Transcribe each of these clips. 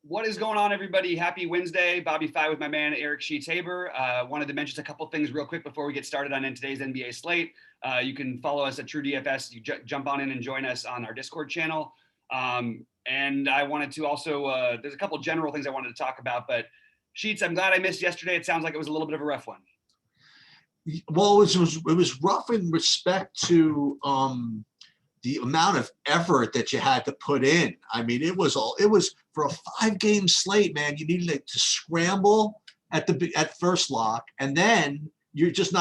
What is going on, everybody? Happy Wednesday. BobbyFi with my man, Eric Sheets-Haber. Wanted to mention a couple things real quick before we get started on today's NBA slate. You can follow us at TrueDFS. You jump on in and join us on our Discord channel. And I wanted to also, there's a couple general things I wanted to talk about, but Sheets, I'm glad I missed yesterday. It sounds like it was a little bit of a rough one. Well, it was rough in respect to the amount of effort that you had to put in. I mean, it was for a 5-game slate, man. You needed to scramble at first lock, and then you're just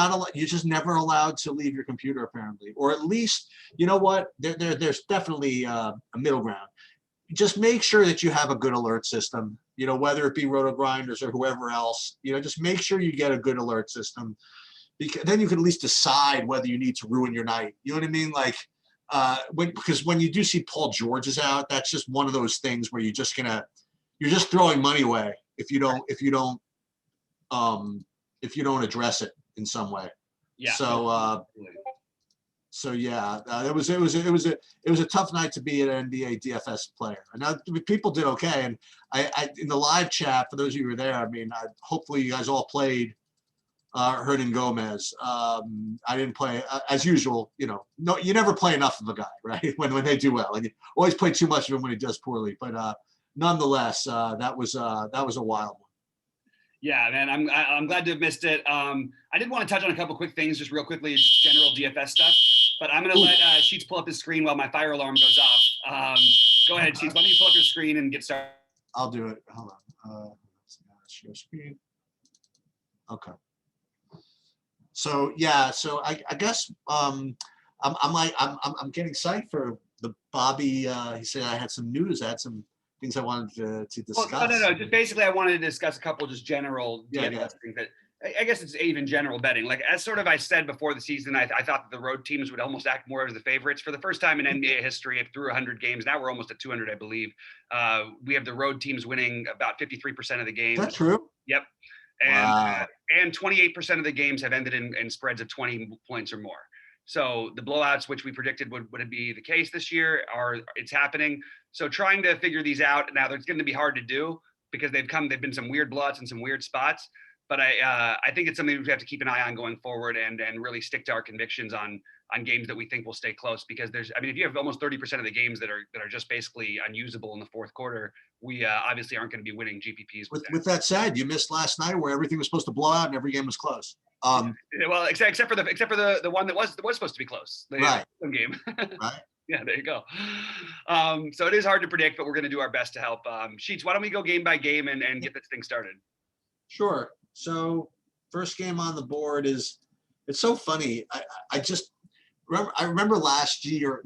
never allowed to leave your computer, apparently, or at least, you know what? There's definitely a middle ground. Just make sure that you have a good alert system. You know, whether it be Roto Grinders or whoever else. You know, just make sure you get a good alert system, because then you can at least decide whether you need to ruin your night. You know what I mean? Like, because when you do see Paul George is out, that's just one of those things where you're just throwing money away if you don't address it in some way. Yeah. So yeah, it was a tough night to be an NBA DFS player. And now people did okay, and I in the live chat, for those of you who were there, I mean, hopefully you guys all played Hernan Gomez. I didn't play as usual. You know, no, you never play enough of a guy, right? when they do well, and you always play too much of him when he does poorly. But nonetheless, that was a wild one. Yeah, man, I'm glad to have missed it. I did want to touch on a couple quick things, just real quickly, just general DFS stuff. But I'm going to let Sheets pull up his screen while my fire alarm goes off. Go ahead, Sheets. Why don't you pull up your screen and get started? I'll do it. Hold on. Share screen. Okay. So yeah, so I guess I'm getting psyched for the Bobby. He said I had some news. I had some things I wanted to discuss. Well, no. Just basically, I wanted to discuss a couple just general DFS things that I guess it's even general betting. Like as sort of I said before the season, I thought that the road teams would almost act more as the favorites for the first time in NBA history. Through 100 games, now we're almost at 200, I believe. We have the road teams winning about 53% of the games. Is that true? Yep. And 28% of the games have ended in spreads of 20 points or more. So the blowouts, which we predicted would be the case this year, it's happening. So trying to figure these out now, it's going to be hard to do because they've been some weird blowouts in some weird spots. But I think it's something we have to keep an eye on going forward and really stick to our convictions on games that we think will stay close, because if you have almost 30% of the games that are just basically unusable in the fourth quarter, we obviously aren't going to be winning GPPs. With that said, you missed last night where everything was supposed to blow out and every game was close. Well, except for the one that was supposed to be close. Right. Game. Right. Yeah, there you go. So it is hard to predict, but we're going to do our best to help. Sheets, why don't we go game by game and get this thing started? Sure. So first game on the board it's so funny. I remember not last year,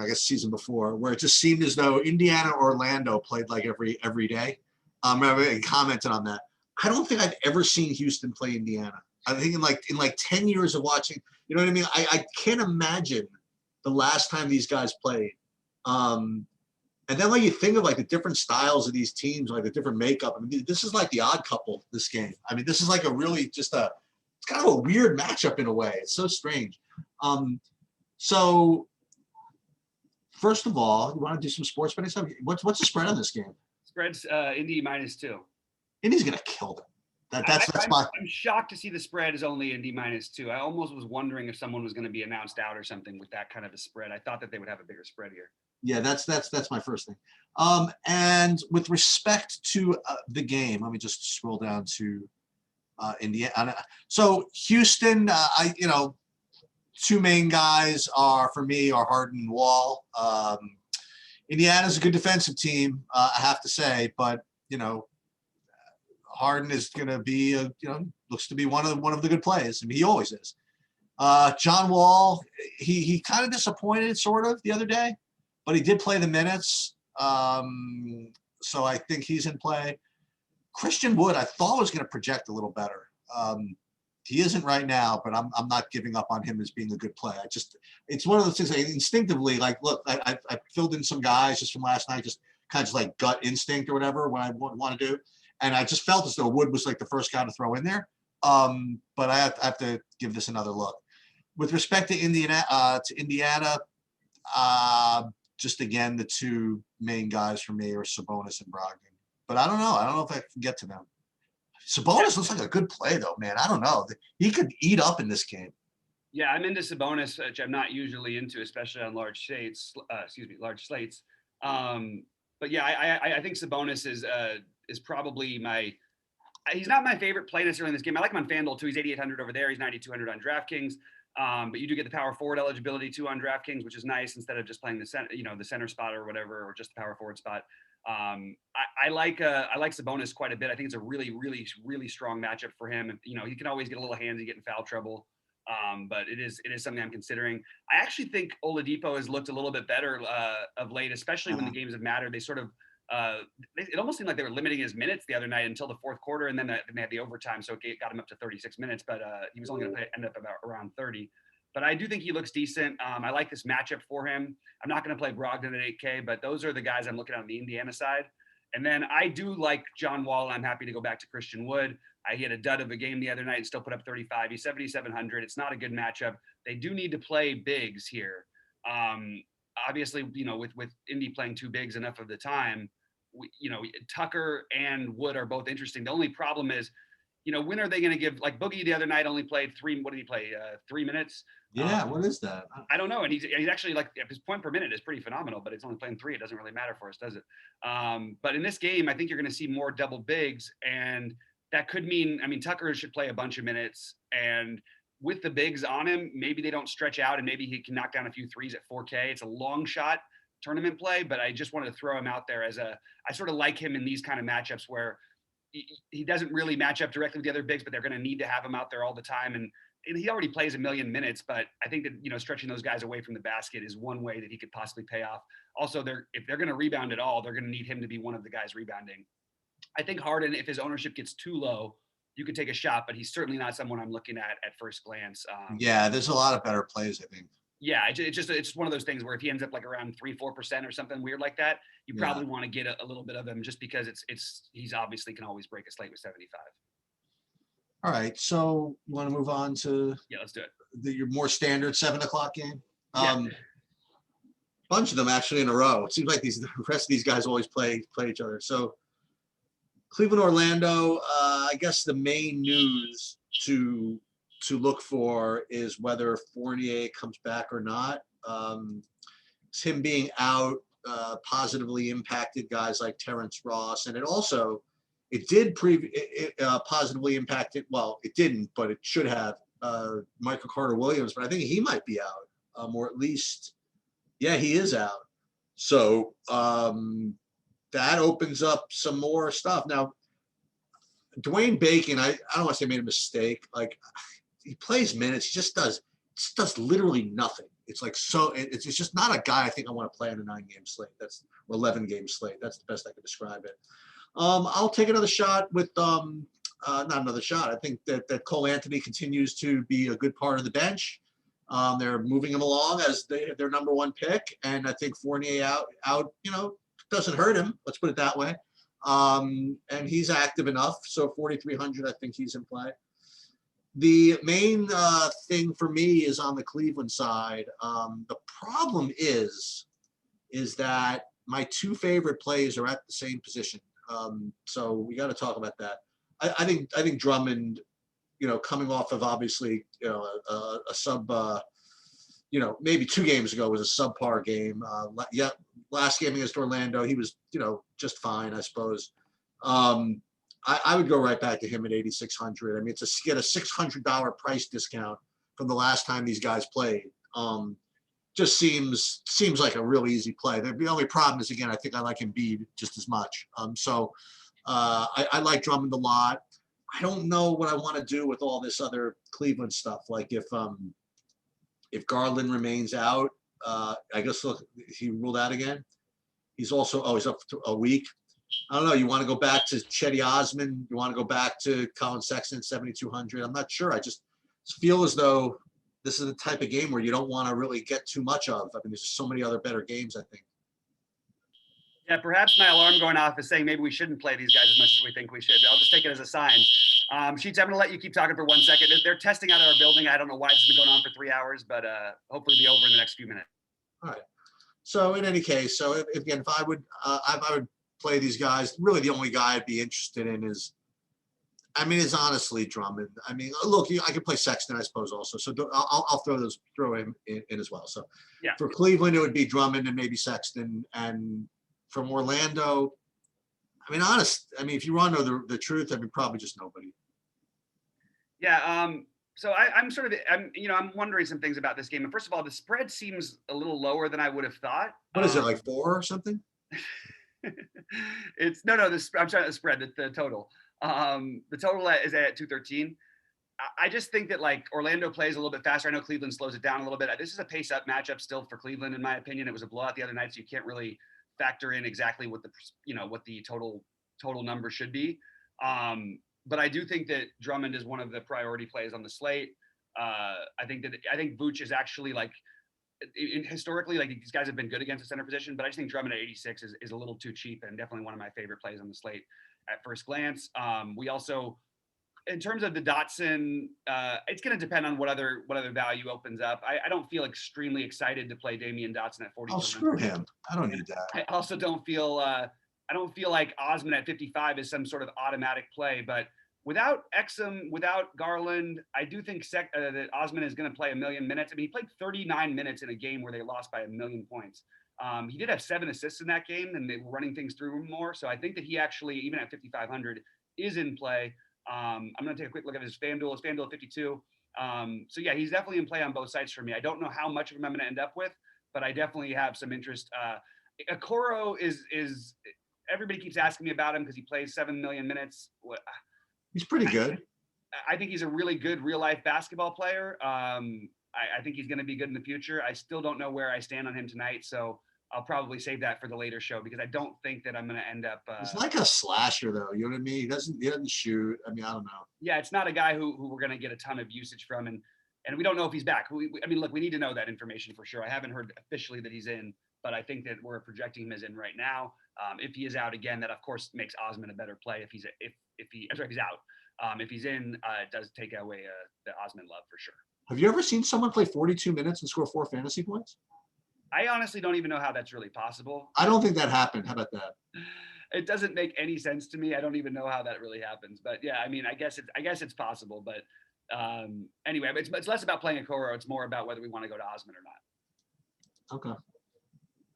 I guess season before, where it just seemed as though Indiana Orlando played like every day. I commented on that. I don't think I've ever seen Houston play Indiana. I think in like 10 years of watching, you know what I mean? I can't imagine the last time these guys played. And then when you think of like the different styles of these teams, like the different makeup, I mean, this is like the odd couple, this game. I mean, this is like it's kind of a weird matchup in a way. It's so strange. So first of all, you want to do some sports betting stuff? What's the spread on this game? Spread's Indy -2. Indy's going to kill them. I'm shocked to see the spread is only Indy -2. I almost was wondering if someone was going to be announced out or something with that kind of a spread. I thought that they would have a bigger spread here. Yeah, that's my first thing. And with respect to the game, let me just scroll down to Indiana. So Houston, two main guys are Harden and Wall. Indiana's a good defensive team, I have to say, but Harden is going to be looks to be one of the good plays. I mean, he always is. John Wall, he kind of disappointed sort of the other day, but he did play the minutes. So I think he's in play. Christian Wood, I thought was going to project a little better. He isn't right now, but I'm not giving up on him as being a good play. It's one of those things I instinctively, like, look, I filled in some guys just from last night, just kind of just like gut instinct or whatever, what I want to do. And I just felt as though Wood was like the first guy to throw in there. But I have to give this another look. With respect to Indiana, just again, the two main guys for me are Sabonis and Brogdon. but I don't know. I don't know if I can get to them. Sabonis looks like a good play though, man. I don't know. He could eat up in this game. Yeah, I'm into Sabonis, which I'm not usually into, especially on large slates. Large slates. But yeah, I think Sabonis is probably my. He's not my favorite play necessarily in this game. I like him on FanDuel too. He's 8,800 over there. He's 9,200 on DraftKings. But you do get the power forward eligibility too on DraftKings, which is nice instead of just playing the center, the center spot or whatever, or just the power forward spot. I like Sabonis quite a bit. I think it's a really, really, really strong matchup for him. He can always get a little handsy, get in foul trouble. But it is something I'm considering. I actually think Oladipo has looked a little bit better of late, especially when the games have mattered. They sort of it almost seemed like they were limiting his minutes the other night until the fourth quarter, and then they had the overtime, so it got him up to 36 minutes. But he was only going to end up about around 30. But I do think he looks decent. I like this matchup for him. I'm not going to play Brogdon at 8K, but those are the guys I'm looking at on the Indiana side. And then I do like John Wall, and I'm happy to go back to Christian Wood. He had a dud of a game the other night and still put up 35. He's 7,700. It's not a good matchup. They do need to play bigs here. Obviously, with Indy playing two bigs enough of the time, Tucker and Wood are both interesting. The only problem is, when are they going to give, like Boogie the other night only played what did he play? 3 minutes. Yeah. What is that? I don't know. And he's actually like his point per minute is pretty phenomenal, but it's only playing 3. It doesn't really matter for us, does it? But in this game, I think you're going to see more double bigs, and that could mean, Tucker should play a bunch of minutes, and with the bigs on him, maybe they don't stretch out and maybe he can knock down a few threes at 4K. It's a long shot tournament play, but I just wanted to throw him out there I sort of like him in these kind of matchups where he doesn't really match up directly with the other bigs, but they're going to need to have him out there all the time. And he already plays a million minutes, but I think that, stretching those guys away from the basket is one way that he could possibly pay off. Also, if they're going to rebound at all, they're going to need him to be one of the guys rebounding. I think Harden, if his ownership gets too low, you could take a shot, but he's certainly not someone I'm looking at first glance. Yeah, there's a lot of better plays, I think. Yeah, it's just one of those things where if he ends up like around 3-4% or something weird like that, you probably want to get a little bit of him just because he's obviously can always break a slate with 75. All right, so you want to move on to let's do it. Your more standard 7:00 game. Yeah. Bunch of them actually in a row. It seems like the rest of these guys always play each other. So Cleveland, Orlando. I guess the main news to look for is whether Fournier comes back or not. Him being out positively impacted guys like Terrence Ross, and it did positively impacted. Well, it didn't, but it should have Michael Carter-Williams. But I think he might be out, or at least, he is out. So that opens up some more stuff. Now, Dwayne Bacon, I don't want to say made a mistake. Like, he plays minutes. He just does literally nothing. It's like, it's just not a guy I think I want to play on a 9-game slate. That's 11-game slate. That's the best I can describe it. I'll take another shot with not another shot. I think that Cole Anthony continues to be a good part of the bench. They're moving him along as their number one pick, and I think Fournier out doesn't hurt him. Let's put it that way. And he's active enough, so 4,300. I think he's in play. The main thing for me is on the Cleveland side. The problem is that my two favorite plays are at the same position. So we got to talk about that. I think Drummond, coming off of obviously, a sub, maybe 2 games ago was a subpar game. Last game against Orlando, he was, just fine, I suppose. I would go right back to him at 8,600. Get a $600 price discount from the last time these guys played. Just seems like a real easy play. The only problem is, again, I think I like Embiid just as much. So I like Drummond a lot. I don't know what I want to do with all this other Cleveland stuff. Like if Garland remains out, I guess he ruled out again. He's also he's up to a week. I don't know. You want to go back to Chetty Osman? You want to go back to Colin Sexton, 7,200? I'm not sure. I just feel as though this is the type of game where you don't want to really get too much of. There's just so many other better games, I think. Yeah, perhaps my alarm going off is saying maybe we shouldn't play these guys as much as we think we should. I'll just take it as a sign. Sheets, I'm going to let you keep talking for 1 second. They're testing out our building. I don't know why this has been going on for 3 hours, but hopefully it'll be over in the next few minutes. All right. So in any case, if I would play these guys. Really, the only guy I'd be interested in is, I mean, is honestly Drummond. I mean, look, I could play Sexton, I suppose, also. So I'll throw him in as well. So Yeah. for Cleveland, it would be Drummond and maybe Sexton. And from Orlando, I mean, if you want to know the truth, I mean, probably just nobody. Yeah. So I'm wondering some things about this game. And first of all, the spread seems a little lower than I would have thought. What is it, like 4 or something? It's no. I'm sorry, the spread, the total. The total is at 213. I just think that like Orlando plays a little bit faster. I know Cleveland slows it down a little bit. This is a pace up matchup still for Cleveland, in my opinion. It was a blowout the other night, so you can't really factor in exactly what the total number should be. But I do think that Drummond is one of the priority plays on the slate. I think Vooch is actually like historically, like these guys have been good against the center position, but I just think Drummond at 86 is a little too cheap and definitely one of my favorite plays on the slate at first glance. We also, in terms of the Dotson, it's going to depend on what other value opens up. I don't feel extremely excited to play Damian Dotson at 40. Oh, screw him. I don't need that. I also don't feel like Osman at 55 is some sort of automatic play, but without Exum, without Garland, I do think that Osman is going to play 1 million minutes. I mean, he played 39 minutes in a game where they lost by 1 million points. He did have 7 assists in that game, and they were running things through him more. So I think that he actually, even at 5,500, is in play. I'm going to take a quick look at his FanDuel. His FanDuel at 52. So yeah, he's definitely in play on both sides for me. I don't know how much of him I'm going to end up with, but I definitely have some interest. Okoro is everybody keeps asking me about him because he plays 7 million minutes. He's pretty good. I think he's a really good real life basketball player. I think he's going to be good in the future. I still don't know where I stand on him tonight, so I'll probably save that for the later show because I don't think that I'm going to end up. He's like a slasher, though. You know what I mean? He doesn't shoot. I mean, I don't know. Yeah, it's not a guy who we're going to get a ton of usage from, and we don't know if he's back. I mean, look, we need to know that information for sure. I haven't heard officially that he's in, but I think that we're projecting him as in right now. If he is out again, that of course makes Osman a better play. If he's out. If he's in, it does take away the Osman love for sure. Have you ever seen someone play 42 minutes and score 4 fantasy points? I honestly don't even know how that's really possible. I don't think that happened. How about that? It doesn't make any sense to me. I don't even know how that really happens. But yeah, I mean, I guess it's possible. But anyway, it's less about playing Okoro. It's more about whether we want to go to Osman or not. Okay.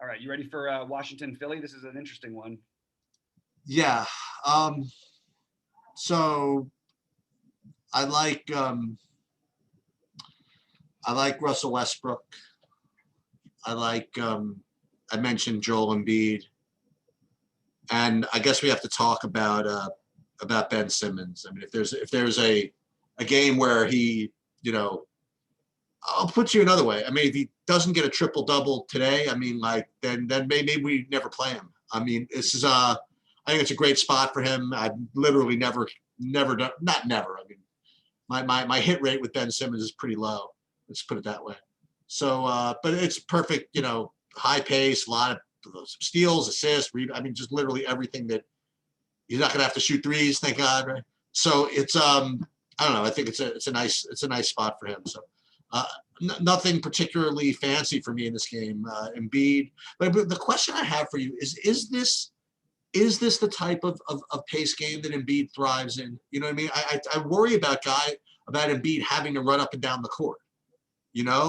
All right, you ready for Washington, Philly? This is an interesting one. Yeah. So I like Russell Westbrook. I mentioned Joel Embiid, and I guess we have to talk about Ben Simmons. I mean, if there's a game where he, I'll put you another way. I mean, if he doesn't get a triple double today, I mean, like then maybe we never play him. I mean, this is I think it's a great spot for him. I've literally never done, not never. I mean, my hit rate with Ben Simmons is pretty low. Let's put it that way. So, but it's perfect, high pace, a lot of steals, assists, I mean, just literally everything that he's not going to have to shoot threes, thank God, right? So it's, I don't know. I think it's a nice spot for him. So, nothing particularly fancy for me in this game. Embiid, but the question I have for you is this the type of pace game that Embiid thrives in? You know what I mean? I worry about Embiid having to run up and down the court.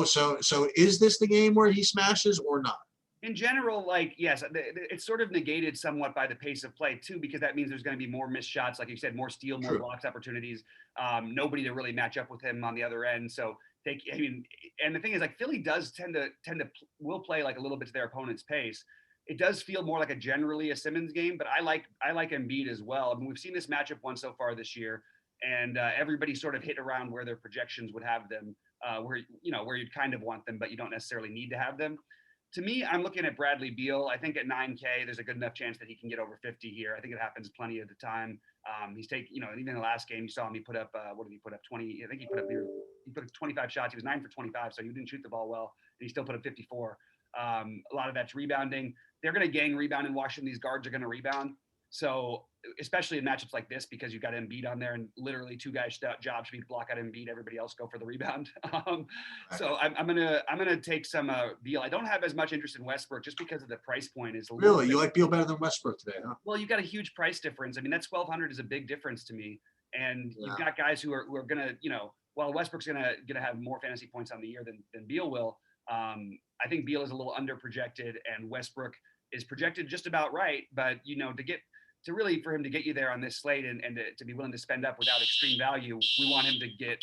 So is this the game where he smashes or not? In general, like, yes, it's sort of negated somewhat by the pace of play too, because that means there's going to be more missed shots, like you said, more steal, more blocks opportunities, nobody to really match up with him on the other end. So and the thing is, like, Philly does will play like a little bit to their opponent's pace. It does feel more like generally a Simmons game, but I like Embiid as well. I mean, we've seen this matchup once so far this year, and everybody sort of hit around where their projections would have them. Where you'd kind of want them, but you don't necessarily need to have them. To me, I'm looking at Bradley Beal. I think at 9K, there's a good enough chance that he can get over 50 here. I think it happens plenty of the time. He's taking, even in the last game, you saw him. He put up, what did he put up? 20. I think he put up 25 shots. He was 9 for 25, so he didn't shoot the ball well, and he still put up 54. A lot of that's rebounding. They're going to gang rebound in Washington. These guards are going to rebound. So especially in matchups like this, because you've got Embiid on there and literally two guys' job should be to block out Embiid, everybody else go for the rebound. So I'm gonna take some Beal. I don't have as much interest in Westbrook just because of the price point is a little Really, bit. you like Beal better than Westbrook today, huh? Well, you've got a huge price difference. I mean, that 1,200 is a big difference to me. And you've got guys who are gonna, while Westbrook's gonna have more fantasy points on the year than Beal will. I think Beal is a little under projected, and Westbrook is projected just about right. But for him to get you there on this slate and to be willing to spend up without extreme value, we want him to get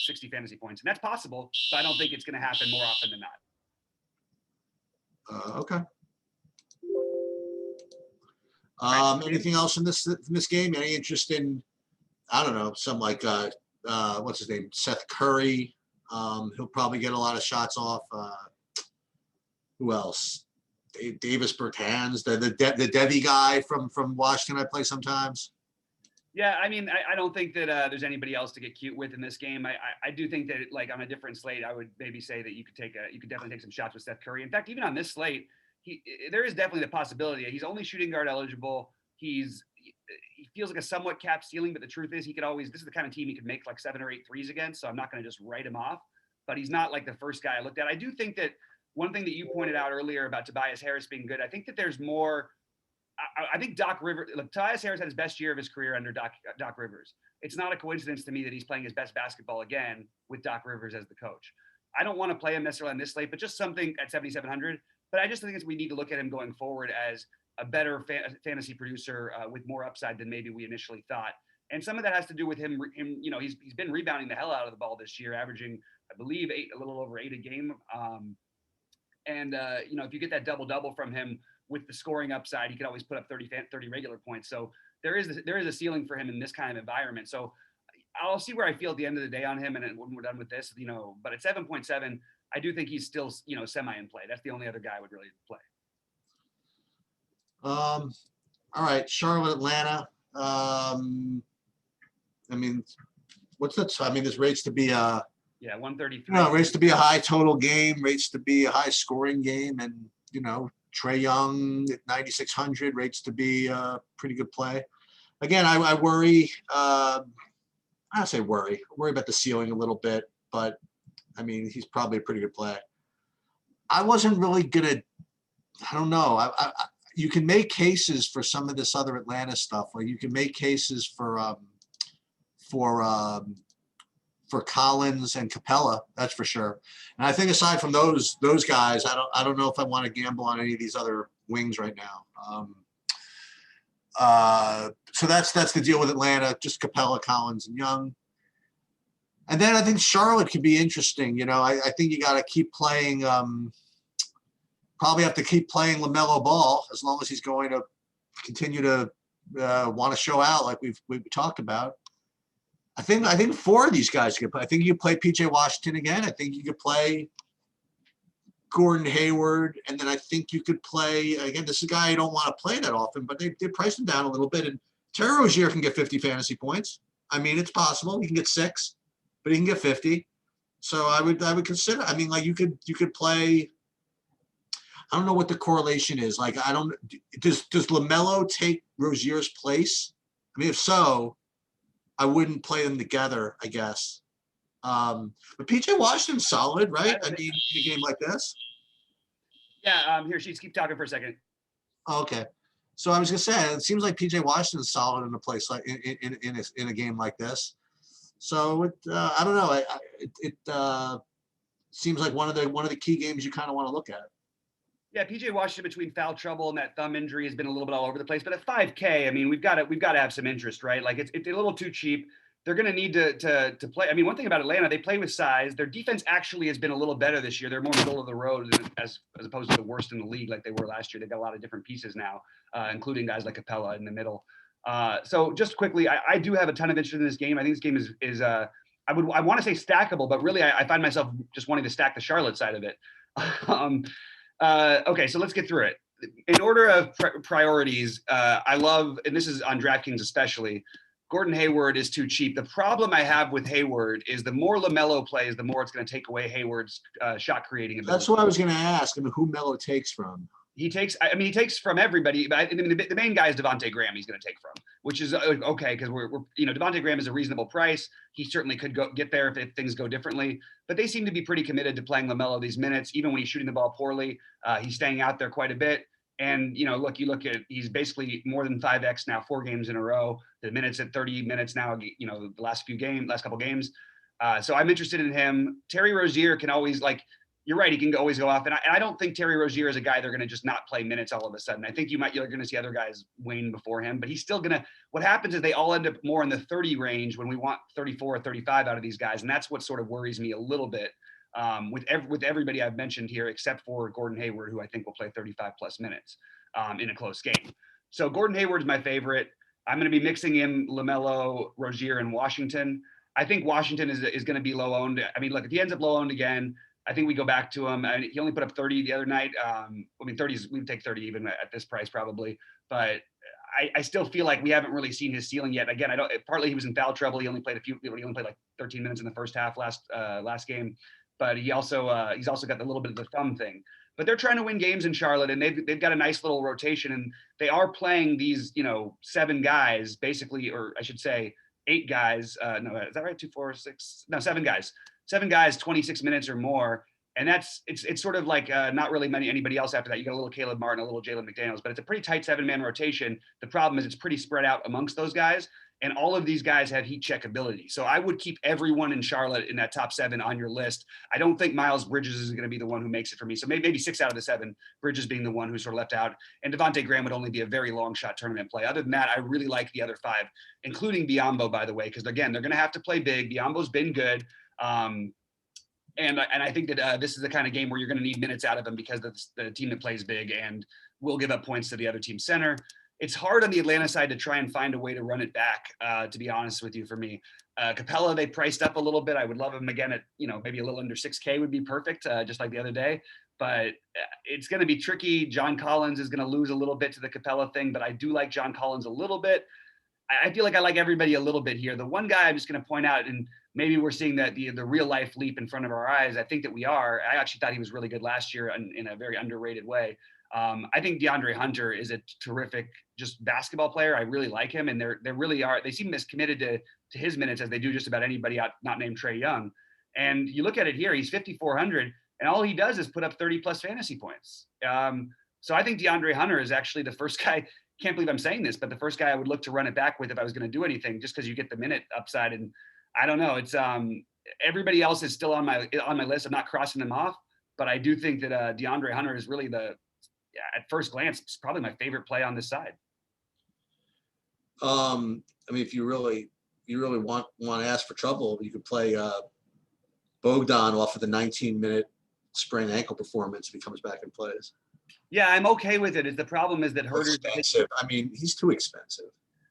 60 fantasy points, and that's possible. But I don't think it's going to happen more often than not. Okay. Anything else in this game? Any interest in, I don't know, some like what's his name, Seth Curry? He'll probably get a lot of shots off. Who else? Davis Bertans, the Devi guy from Washington. I play sometimes. Yeah, I mean, I don't think that there's anybody else to get cute with in this game. I do think that like on a different slate, I would maybe say that you could definitely take some shots with Seth Curry. In fact, even on this slate, there is definitely the possibility. He's only shooting guard eligible. He feels like a somewhat capped ceiling, but the truth is this is the kind of team he could make like 7 or 8 threes against. So I'm not going to just write him off, but he's not like the first guy I looked at. I do think that one thing that you pointed out earlier about Tobias Harris being good, I think that there's more. I think Tobias Harris had his best year of his career under Doc Rivers. It's not a coincidence to me that he's playing his best basketball again with Doc Rivers as the coach. I don't want to play him necessarily on this slate, but just something at 7,700. But I just think we need to look at him going forward as a better fantasy producer with more upside than maybe we initially thought. And some of that has to do with him. He's been rebounding the hell out of the ball this year, averaging, I believe, a little over 8 a game. If you get that double from him with the scoring upside, he could always put up 30 regular points. So there is a ceiling for him in this kind of environment. So I'll see where I feel at the end of the day on him, and when we're done with this, but at 7.7, I do think he's still, semi in play. That's the only other guy I would really play. All right, Charlotte, Atlanta. I mean, what's that? I mean, this rates to be 133. No, rates to be a high total game, rates to be a high scoring game, and Trae Young at 9,600 rates to be a pretty good play. Again, I worry. I say worry about the ceiling a little bit, but I mean, he's probably a pretty good play. I wasn't really gonna. I don't know. You can make cases for some of this other Atlanta stuff, or you can make cases for Collins and Capella, that's for sure. And I think aside from those guys, I don't know if I want to gamble on any of these other wings right now. So that's the deal with Atlanta, just Capella, Collins, and Young. And then I think Charlotte could be interesting. I think you got to keep playing. Probably have to keep playing LaMelo Ball as long as he's going to continue to want to show out like we've talked about. I think 4 of these guys could play. I think you play PJ Washington again. I think you could play Gordon Hayward, and then I think you could play again. This is a guy you don't want to play that often, but they priced him down a little bit. And Terry Rozier can get 50 fantasy points. I mean, it's possible he can get 6, but he can get 50. So I would consider. I mean, like you could play. I don't know what the correlation is. Like does LaMelo take Rozier's place? I mean, if so, I wouldn't play them together, I guess. But PJ Washington's solid, right? I mean, in a game like this. Yeah. Here, Sheets, keep talking for a second. Oh, okay. So I was gonna say, it seems like PJ Washington's solid in a place like in a game like this. So I don't know. It seems like one of the key games you kind of want to look at. Yeah, PJ Washington between foul trouble and that thumb injury has been a little bit all over the place. But at 5K, I mean, we've got to have some interest, right? Like it's a little too cheap. They're going to need to play. I mean, one thing about Atlanta, they play with size. Their defense actually has been a little better this year. They're more middle of the road as opposed to the worst in the league like they were last year. They've got a lot of different pieces now, including guys like Capella in the middle. So just quickly, I do have a ton of interest in this game. I think this game is I want to say stackable, but really I find myself just wanting to stack the Charlotte side of it. Okay, so let's get through it. In order of priorities, I love, and this is on DraftKings especially, Gordon Hayward is too cheap. The problem I have with Hayward is the more LaMelo plays, the more it's going to take away Hayward's shot creating ability. That's what I was going to ask. I mean, who Melo takes from. he takes, I mean, he takes from everybody, but I mean, the main guy is Devontae Graham. He's going to take from, which is okay because we're Devontae Graham is a reasonable price. He certainly could get there if things go differently. But they seem to be pretty committed to playing LaMelo these minutes, even when he's shooting the ball poorly. He's staying out there quite a bit. And you look at he's basically more than 5x now, 4 games in a row. The minutes at 30 minutes now. The last couple games. So I'm interested in him. Terry Rozier can always you're right. He can always go off. And I don't think Terry Rozier is a guy they're going to just not play minutes all of a sudden. I think you're going to see other guys wane before him, but he's still going to, what happens is they all end up more in the 30 range when we want 34 or 35 out of these guys. And that's what sort of worries me a little bit with everybody I've mentioned here, except for Gordon Hayward, who I think will play 35 plus minutes in a close game. So Gordon Hayward is my favorite. I'm going to be mixing in LaMelo, Rozier, and Washington. I think Washington is going to be low owned. I mean, look, if he ends up low owned again, I think we go back to him. I mean, he only put up 30 the other night. 30 is, we'd take 30 even at this price probably. But I still feel like we haven't really seen his ceiling yet. Again, partly he was in foul trouble. He only played like 13 minutes in the first half last game. But he's also got a little bit of the thumb thing. But they're trying to win games in Charlotte, and they've got a nice little rotation, and they are playing these 7 guys basically, or I should say 8 guys. No, is that right? 2, 4, 6. No, 7 guys. 7 guys, 26 minutes or more. And it's sort of like not really anybody else after that. You got a little Caleb Martin, a little Jalen McDaniels, but it's a pretty tight 7-man rotation. The problem is it's pretty spread out amongst those guys. And all of these guys have heat check ability. So I would keep everyone in Charlotte in that top 7 on your list. I don't think Miles Bridges is going to be the one who makes it for me. So maybe 6 out of the 7, Bridges being the one who's sort of left out. And Devontae Graham would only be a very long shot tournament play. Other than that, I really like the other 5, including Biyombo, by the way, because again, they're going to have to play big. Biyombo's been good. And I think that this is the kind of game where you're going to need minutes out of him because that's the team that plays big and will give up points to the other team's center. It's hard on the Atlanta side to try and find a way to run it back, to be honest with you, for me. Capella, they priced up a little bit. I would love him again at, maybe a little under 6K would be perfect, just like the other day. But it's going to be tricky. John Collins is going to lose a little bit to the Capella thing, but I do like John Collins a little bit. I feel like I like everybody a little bit here. The one guy I'm just going to point out, and maybe we're seeing that the real life leap in front of our eyes. I think that we are. I actually thought he was really good last year in a very underrated way. I think DeAndre Hunter is a terrific just basketball player. I really like him, and they really are. They seem as committed to his minutes as they do just about anybody out not named Trae Young. And you look at it here, he's 5,400, and all he does is put up 30 plus fantasy points. So I think DeAndre Hunter is actually the first guy. Can't believe I'm saying this, but the first guy I would look to run it back with if I was going to do anything, just because you get the minute upside. And I don't know, it's everybody else is still on my list. I'm not crossing them off, but I do think that DeAndre Hunter is really at first glance, it's probably my favorite play on this side. I mean, if you really want to ask for trouble, you could play Bogdan off of the 19-minute sprained ankle performance if he comes back and plays. Yeah, I'm okay with it. The problem is that Herter's expensive. I mean, he's too expensive.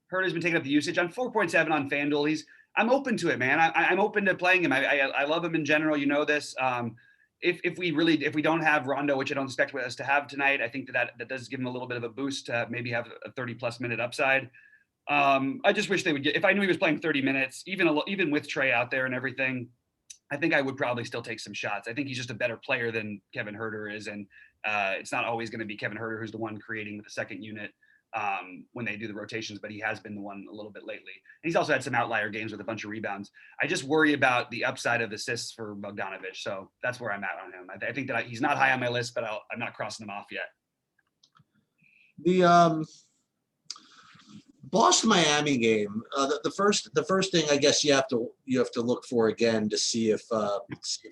Herter's been taking up the usage on 4.7 on FanDuel. I'm open to it, man. I'm open to playing him. I love him in general. You know this. If we don't have Rondo, which I don't expect us to have tonight, I think that does give him a little bit of a boost to maybe have a 30+ minute upside. I just wish they would if I knew he was playing 30 minutes, even with Trae out there and everything, I think I would probably still take some shots. I think he's just a better player than Kevin Huerter is. And it's not always going to be Kevin Huerter who's the one creating with the second unit when they do the rotations, but he has been the one a little bit lately. And he's also had some outlier games with a bunch of rebounds. I just worry about the upside of assists for Bogdanovich. So that's where I'm at on him. I think that he's not high on my list, but I'm not crossing him off yet. The Boston-Miami game, the first thing I guess you have to look for again to see if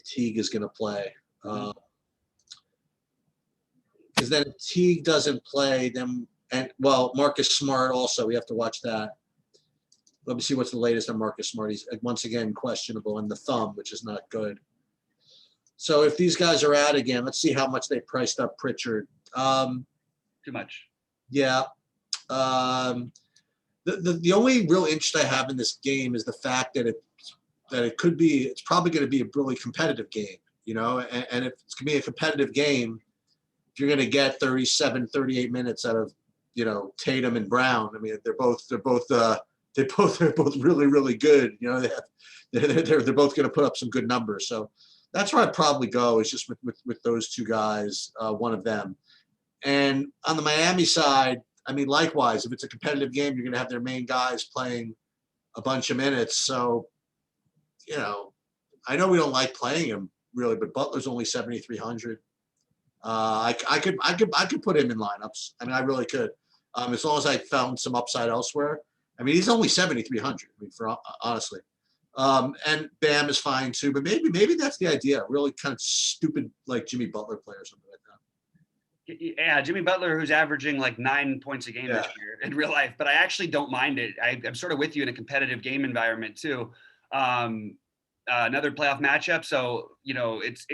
Teague is going to play. Because then if Teague doesn't play, then Marcus Smart also, we have to watch that. Let me see what's the latest on Marcus Smart. He's once again questionable in the thumb, which is not good. So if these guys are out again, let's see how much they priced up Pritchard. Too much. Yeah. The only real interest I have in this game is the fact that it's probably going to be a really competitive game, and if it's going to be a competitive game, if you're going to get 37, 38 minutes out of, Tatum and Brown, I mean, they're both really, really good. They're both going to put up some good numbers. So that's where I'd probably go, is just with those two guys, one of them. And on the Miami side, I mean, likewise, if it's a competitive game, you're going to have their main guys playing a bunch of minutes. So, you know, I know we don't like playing him really, but Butler's only 7,300. I could put him in lineups. I mean, I really could, as long as I found some upside elsewhere. I mean, he's only 7,300. I mean, for honestly, and Bam is fine too. But maybe that's the idea. Really kind of stupid like Jimmy Butler play or something like that. Yeah, Jimmy Butler, who's averaging like 9 points a game this year in real life, but I actually don't mind it. I'm sort of with you in a competitive game environment too. Another playoff matchup, so you know it's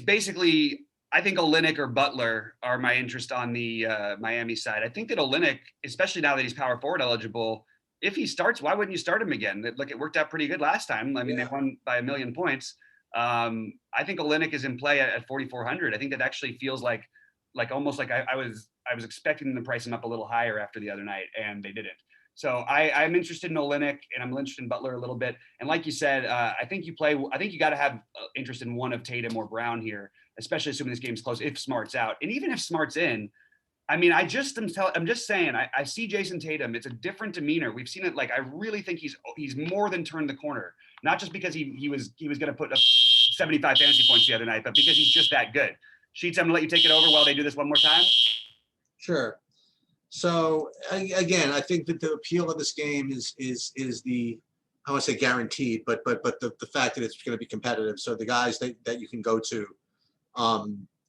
basically. I think Olynyk or Butler are my interest on the Miami side. I think that Olynyk, especially now that he's power forward eligible, if he starts, why wouldn't you start him again? Look, it worked out pretty good last time. I mean, they won by 1,000,000 points. I think Olynyk is in play at 4,400. I think that actually feels like almost like I was expecting them to price him up a little higher after the other night, and they didn't. So I'm interested in Olynyk, and I'm interested in Butler a little bit. And like you said, I think you got to have interest in one of Tatum or Brown here, especially assuming this game's close. If Smart's out, and even if Smart's in, I mean, I'm just saying, I see Jason Tatum. It's a different demeanor. We've seen it. Like, I really think he's more than turned the corner. Not just because he was going to put up 75 fantasy points the other night, but because he's just that good. Sheets, I'm gonna let you take it over while they do this one more time. Sure. So again, I think that the appeal of this game is the, I want to say guaranteed, but the fact that it's going to be competitive. So the guys that you can go to,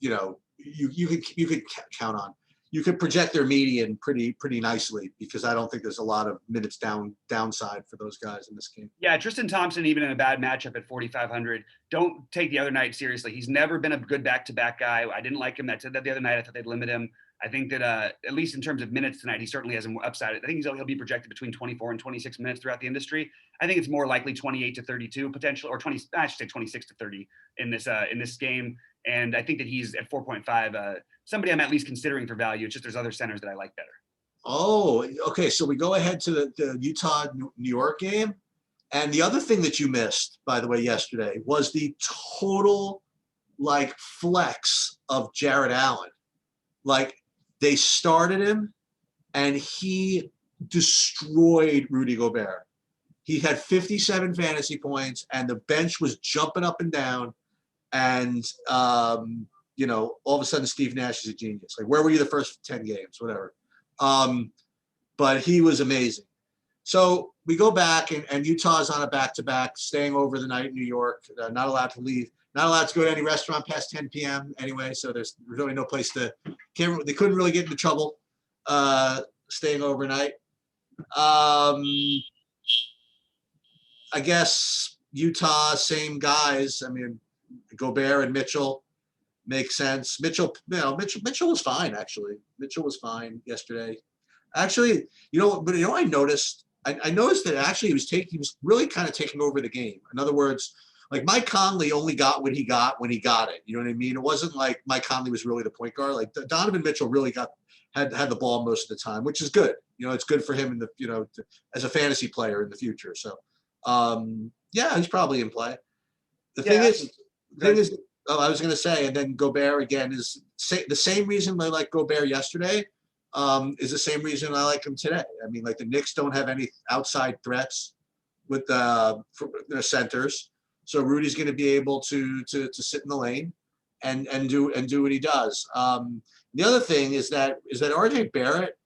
you know, you could count on. You could project their median pretty nicely, because I don't think there's a lot of minutes downside for those guys in this game. Yeah, Tristan Thompson, even in a bad matchup at 4,500, don't take the other night seriously. He's never been a good back-to-back guy. I didn't like him. That the other night. I thought they'd limit him. I think that at least in terms of minutes tonight, he certainly has more upside. I think he'll be projected between 24 and 26 minutes throughout the industry. I think it's more likely 28 to 32 potential, or 20. I should say 26 to 30 in this game. And I think that he's at 4.5. Somebody I'm at least considering for value. It's just there's other centers that I like better. Oh, okay. So we go ahead to the Utah New York game, and the other thing that you missed, by the way, yesterday was the total like flex of Jared Allen. Like, they started him, and he destroyed Rudy Gobert. He had 57 fantasy points, and the bench was jumping up and down. And, you know, all of a sudden, Steve Nash is a genius. Like, where were you the first 10 games? Whatever. But he was amazing. So we go back, and Utah's on a back-to-back, staying over the night in New York, not allowed to leave. Not allowed to go to any restaurant past 10 p.m. anyway, so there's really no place to. They couldn't really get into trouble staying overnight. I guess Utah, same guys. I mean, Gobert and Mitchell make sense. Mitchell was fine actually. Mitchell was fine yesterday. Actually, I noticed. I noticed that actually he was really kind of taking over the game. In other words, like Mike Conley only got what he got when he got it. You know what I mean? It wasn't like Mike Conley was really the point guard. Like Donovan Mitchell really had the ball most of the time, which is good. You know, it's good for him in the as a fantasy player in the future. So, yeah, he's probably in play. The thing is, I was going to say, and then Gobert again is the same reason I like Gobert yesterday. Is the same reason I like him today. I mean, like the Knicks don't have any outside threats with their centers. So Rudy's going to be able to sit in the lane and do what he does. The other thing is that RJ Barrett,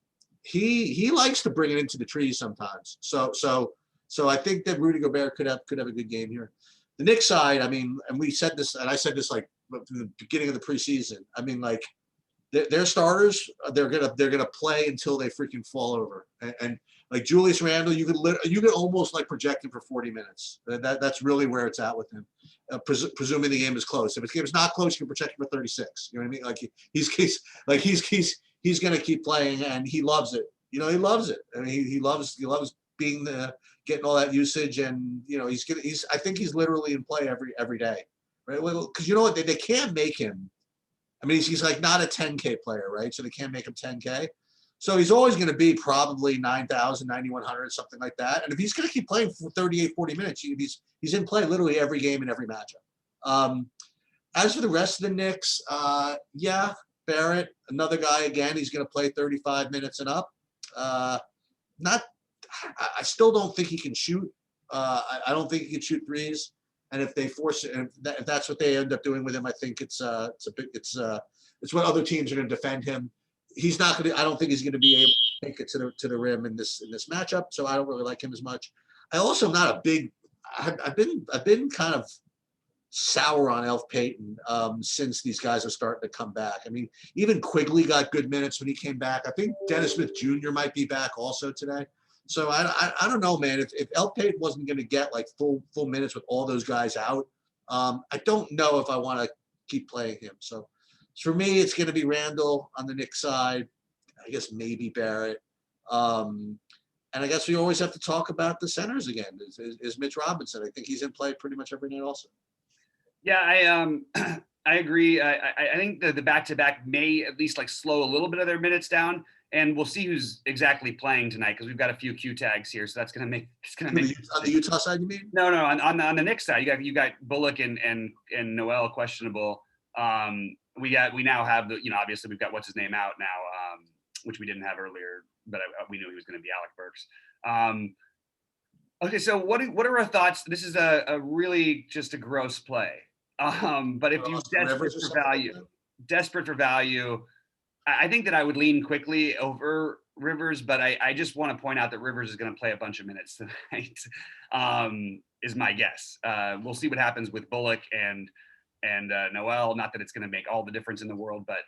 he likes to bring it into the trees sometimes. So I think that Rudy Gobert could have a good game here. The Knicks side, I mean, and we said this, and I said this like from the beginning of the preseason. I mean, like their starters, they're gonna play until they freaking fall over. And like Julius Randle, you could almost like project him for 40 minutes. That's really where it's at with him, presuming the game is close. If the game is not close, you can project him for 36. You know what I mean? Like he's gonna keep playing, and he loves it. You know, he loves it. I mean, he loves being getting all that usage, and you know, I think he's literally in play every day, right? Because you know what, they can't make him. I mean, he's like not a 10K player, right? So they can't make him 10K. So he's always going to be probably 9,000, 9,100, something like that. And if he's going to keep playing for 38, 40 minutes, he's in play literally every game and every matchup. As for the rest of the Knicks, yeah, Barrett, another guy, again, he's going to play 35 minutes and up. Not, I still don't think he can shoot. I don't think he can shoot threes. And if they force it, and if that's what they end up doing with him, I think it's what other teams are going to defend him. He's not going to. I don't think he's going to be able to take it to the rim in this matchup. So I don't really like him as much. I also am not a big. I've been kind of sour on Elf Payton since these guys are starting to come back. I mean, even Quigley got good minutes when he came back. I think Dennis Smith Jr. might be back also today. So I don't know, man. If Elf Payton wasn't going to get like full minutes with all those guys out, I don't know if I want to keep playing him. So for me, it's going to be Randall on the Knicks side. I guess maybe Barrett. And I guess we always have to talk about the centers again. Is Mitch Robinson? I think he's in play pretty much every night also. Yeah, I agree. I think the back-to-back may at least like slow a little bit of their minutes down, and we'll see who's exactly playing tonight because we've got a few Q tags here, so that's gonna make on the Utah side. You mean? No, on the Knicks side, you got Bullock and Noel questionable. We now have obviously we've got what's his name out now, which we didn't have earlier, but we knew he was going to be Alec Burks. Okay, so what are our thoughts? This is a really just a gross play. But if you're desperate for value, I think that I would lean quickly over Rivers, but I just want to point out that Rivers is going to play a bunch of minutes tonight. Is my guess. We'll see what happens with Bullock and Noel. Not that it's going to make all the difference in the world, but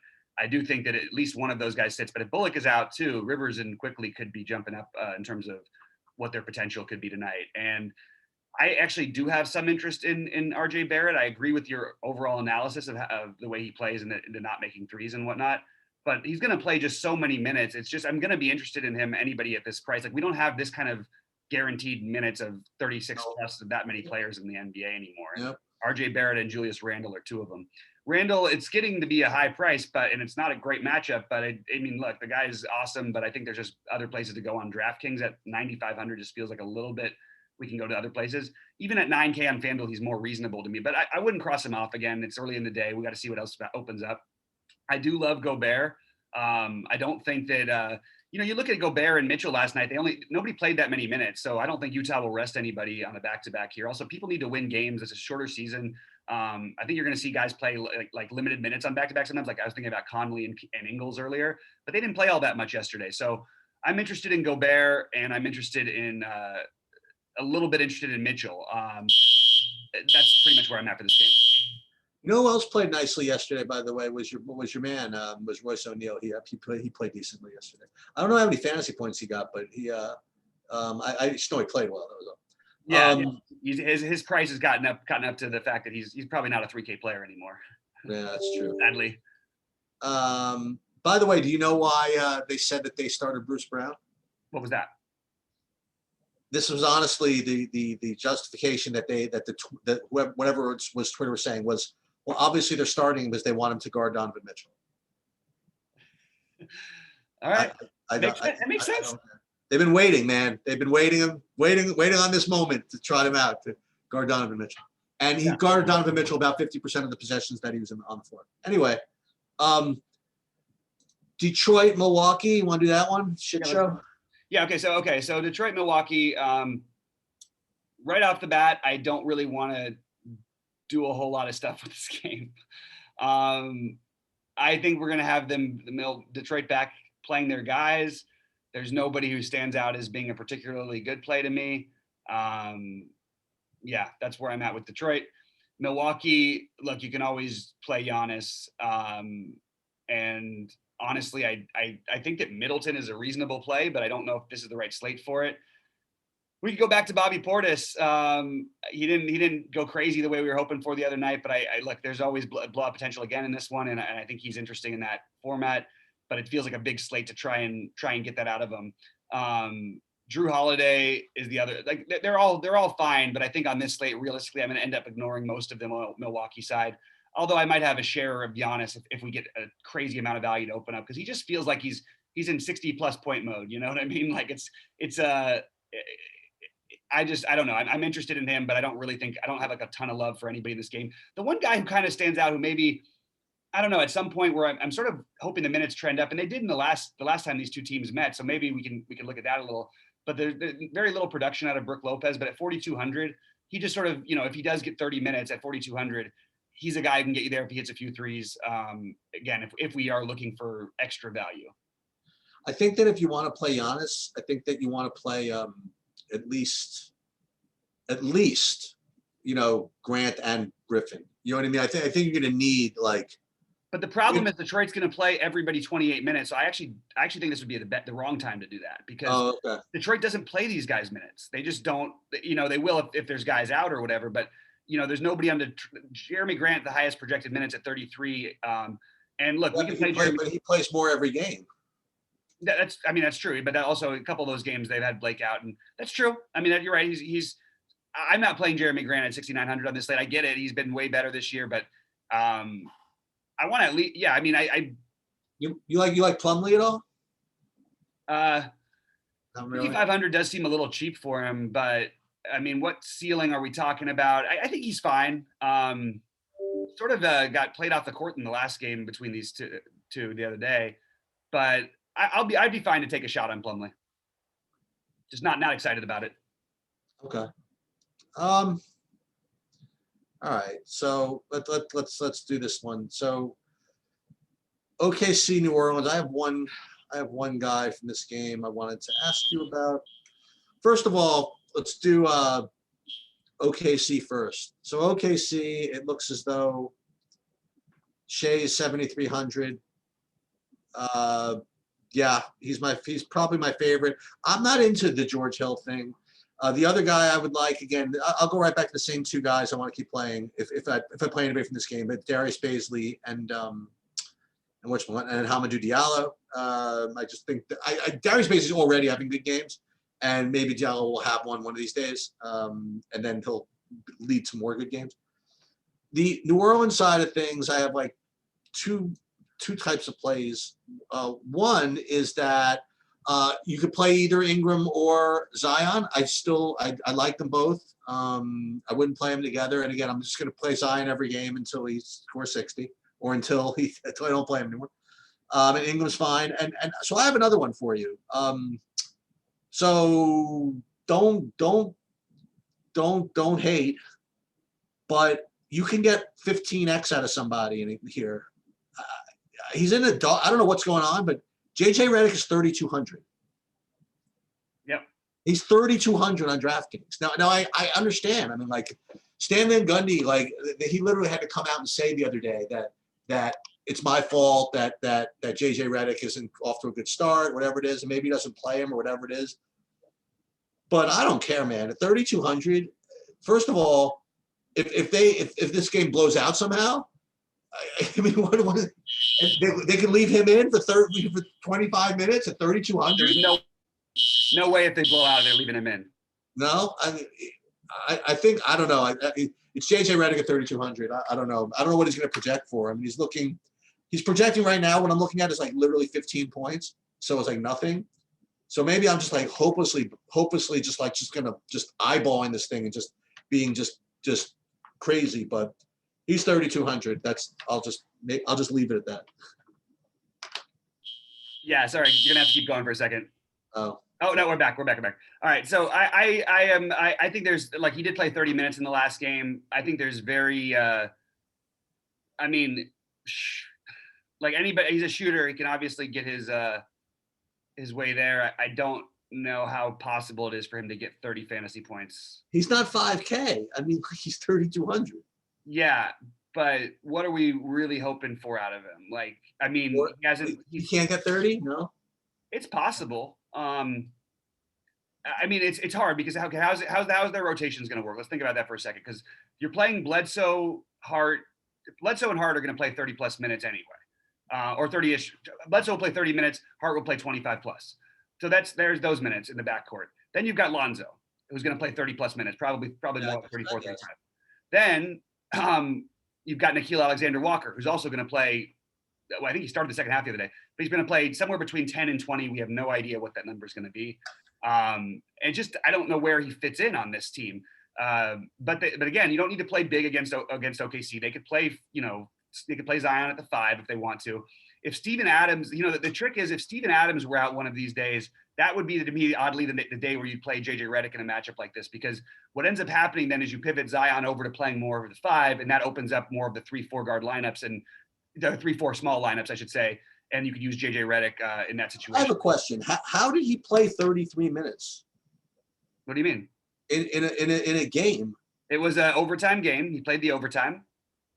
I do think that at least one of those guys sits. But if Bullock is out too, Rivers and Quickly could be jumping up in terms of what their potential could be tonight. And I actually do have some interest in RJ Barrett. I agree with your overall analysis of the way he plays and the not making threes and whatnot. But he's going to play just so many minutes. It's just I'm going to be interested in him. Anybody at this price, like we don't have this kind of guaranteed minutes of 36 plus of that many players in the NBA anymore. Yep. RJ Barrett and Julius Randle are two of them. Randall, it's getting to be a high price, and it's not a great matchup. But I mean, look, the guy is awesome. But I think there's just other places to go on DraftKings at 9,500. Just feels like a little bit. We can go to other places. Even at 9K on FanDuel, he's more reasonable to me. But I wouldn't cross him off again. It's early in the day. We got to see what else opens up. I do love Gobert. I don't think that you look at Gobert and Mitchell last night. Nobody played that many minutes, so I don't think Utah will rest anybody on a back-to-back here. Also, people need to win games. It's a shorter season. I think you're going to see guys play like limited minutes on back-to-back sometimes. Like I was thinking about Conley and Ingles earlier, but they didn't play all that much yesterday. So I'm interested in Gobert, and I'm interested in a little bit interested in Mitchell. That's pretty much where I'm at for this game. You know who else played nicely yesterday, by the way, was your man, was Royce O'Neal. He played decently yesterday. I don't know how many fantasy points he got, but I just know he played well. That was all. Yeah, his price has gotten up to the fact that he's probably not a 3K player anymore. Yeah, that's true. Sadly. By the way, do you know why they said that they started Bruce Brown? What was that? This was honestly the justification that whatever was Twitter was saying was, well, obviously they're starting because they want him to guard Donovan Mitchell. All right, that makes sense. They've been waiting, man. They've been waiting on this moment to trot him out to guard Donovan Mitchell. And he guarded Donovan Mitchell about 50% of the possessions that he was on the floor. Anyway, Detroit, Milwaukee. You want to do that one? Shit show? Yeah, okay. So Detroit, Milwaukee, right off the bat, I don't really want to do a whole lot of stuff with this game. I think we're going to have Detroit back playing their guys. There's nobody who stands out as being a particularly good play to me. Yeah, that's where I'm at with Detroit. Milwaukee, look, you can always play Giannis. And honestly, I think that Middleton is a reasonable play, but I don't know if this is the right slate for it. We could go back to Bobby Portis. He didn't go crazy the way we were hoping for the other night, but I look, there's always blowout potential again in this one, and I think he's interesting in that format. But it feels like a big slate to try and get that out of him. Drew Holiday is the other. Like they're all fine, but I think on this slate, realistically, I'm going to end up ignoring most of them on the Milwaukee side. Although I might have a share of Giannis if we get a crazy amount of value to open up, because he just feels like he's in 60+ point mode. You know what I mean? Like I don't know. I'm interested in him, but I don't have like a ton of love for anybody in this game. The one guy who kind of stands out, who maybe I don't know, at some point where I'm sort of hoping the minutes trend up, and they did in the last time these two teams met. So maybe we can look at that a little. But there's very little production out of Brook Lopez. But at 4,200, he just sort of, if he does get 30 minutes at 4,200, he's a guy who can get you there if he hits a few threes. Again, if we are looking for extra value. I think that if you want to play Giannis, I think that you want to play at least, Grant and Griffin. You know what I mean? I think you're going to need like. But the problem is Detroit's going to play everybody 28 minutes. So I actually think this would be the wrong time to do that, because Detroit doesn't play these guys minutes. They just don't. They will if there's guys out or whatever. But there's nobody under Jeremy Grant, the highest projected minutes at 33. And look, we can play Jeremy, but he plays more every game. That's true. But also a couple of those games they've had Blake out, and that's true. I mean, you're right. I'm not playing Jeremy Grant at 6,900 on this slate. I get it. He's been way better this year, but I want to at least. Yeah, I mean, you like Plumlee at all? 5,500 does seem a little cheap for him, but I mean, what ceiling are we talking about? I think he's fine. Sort of got played off the court in the last game between these two the other day, but I'd be fine to take a shot on Plumlee. Just not excited about it. Okay. All right. So let's do this one. So OKC New Orleans. I have one guy from this game I wanted to ask you about. First of all, let's do OKC first. So OKC, it looks as though Shea is 7,300. Yeah, he's probably my favorite. I'm not into the George Hill thing. The other guy I would like, again, I'll go right back to the same two guys I want to keep playing if I play anybody from this game, but Darius Bazley and Hamidou Diallo. I just think that Darius Bazley is already having good games, and maybe Diallo will have one of these days, and then he'll lead to more good games. The New Orleans side of things, I have like two types of plays. One is that you could play either Ingram or Zion. I like them both. I wouldn't play them together. And again, I'm just going to play Zion every game until he scores 60, or until I don't play him anymore. And Ingram's fine. And so I have another one for you. So don't hate, but you can get 15x out of somebody in here. He's in I don't know what's going on, but JJ Redick is 3,200. Yep. He's 3,200 on DraftKings. Now I understand. I mean, like Stan Van Gundy, like he literally had to come out and say the other day that it's my fault that JJ Redick isn't off to a good start, whatever it is, and maybe he doesn't play him or whatever it is. But I don't care, man. At 3,200, first of all, if this game blows out somehow, I mean, what they can leave him in for 25 minutes at 3,200. There's no way if they blow out they're leaving him in. No, I mean, I think I don't know. It's JJ Redick at 3,200. I don't know. I don't know what he's going to project for. I mean, he's projecting right now. What I'm looking at is like literally 15 points. So it's like nothing. So maybe I'm just like hopelessly just eyeballing this thing and just being just crazy. But he's 3,200. I'll just leave it at that. Yeah, sorry, you're gonna have to keep going for a second. Oh no, we're back. All right, so I think there's, like, he did play 30 minutes in the last game. I think there's very, like anybody, he's a shooter. He can obviously get his way there. I don't know how possible it is for him to get 30 fantasy points. He's not 5K. I mean, he's 3,200. Yeah, but what are we really hoping for out of him? Like, I mean, he can't get 30? No, it's possible. I mean, it's hard because how's their rotations going to work? Let's think about that for a second, because you're playing Bledsoe and Hart are going to play 30 plus minutes anyway, or 30ish. Bledsoe will play 30 minutes. Hart will play 25 plus. So there's those minutes in the backcourt. Then you've got Lonzo, who's going to play 30 plus minutes, probably more like 34, 35. Then you've got Nickeil Alexander-Walker, who's also going to play. Well, I think he started the second half the other day, but he's going to play somewhere between 10 and 20. We have no idea what that number is going to be. And just, I don't know where he fits in on this team. But again, you don't need to play big against OKC. They could play, they could play Zion at the 5 if they want to. If Steven Adams, the trick is if Steven Adams were out one of these days, that would be, to me, oddly, the day where you play JJ Redick in a matchup like this, because what ends up happening then is you pivot Zion over to playing more of the 5, and that opens up more of the 3-4 guard lineups, and the 3-4 small lineups, I should say, and you could use JJ Redick in that situation. I have a question. How did he play 33 minutes? What do you mean? In a game? It was an overtime game. He played the overtime.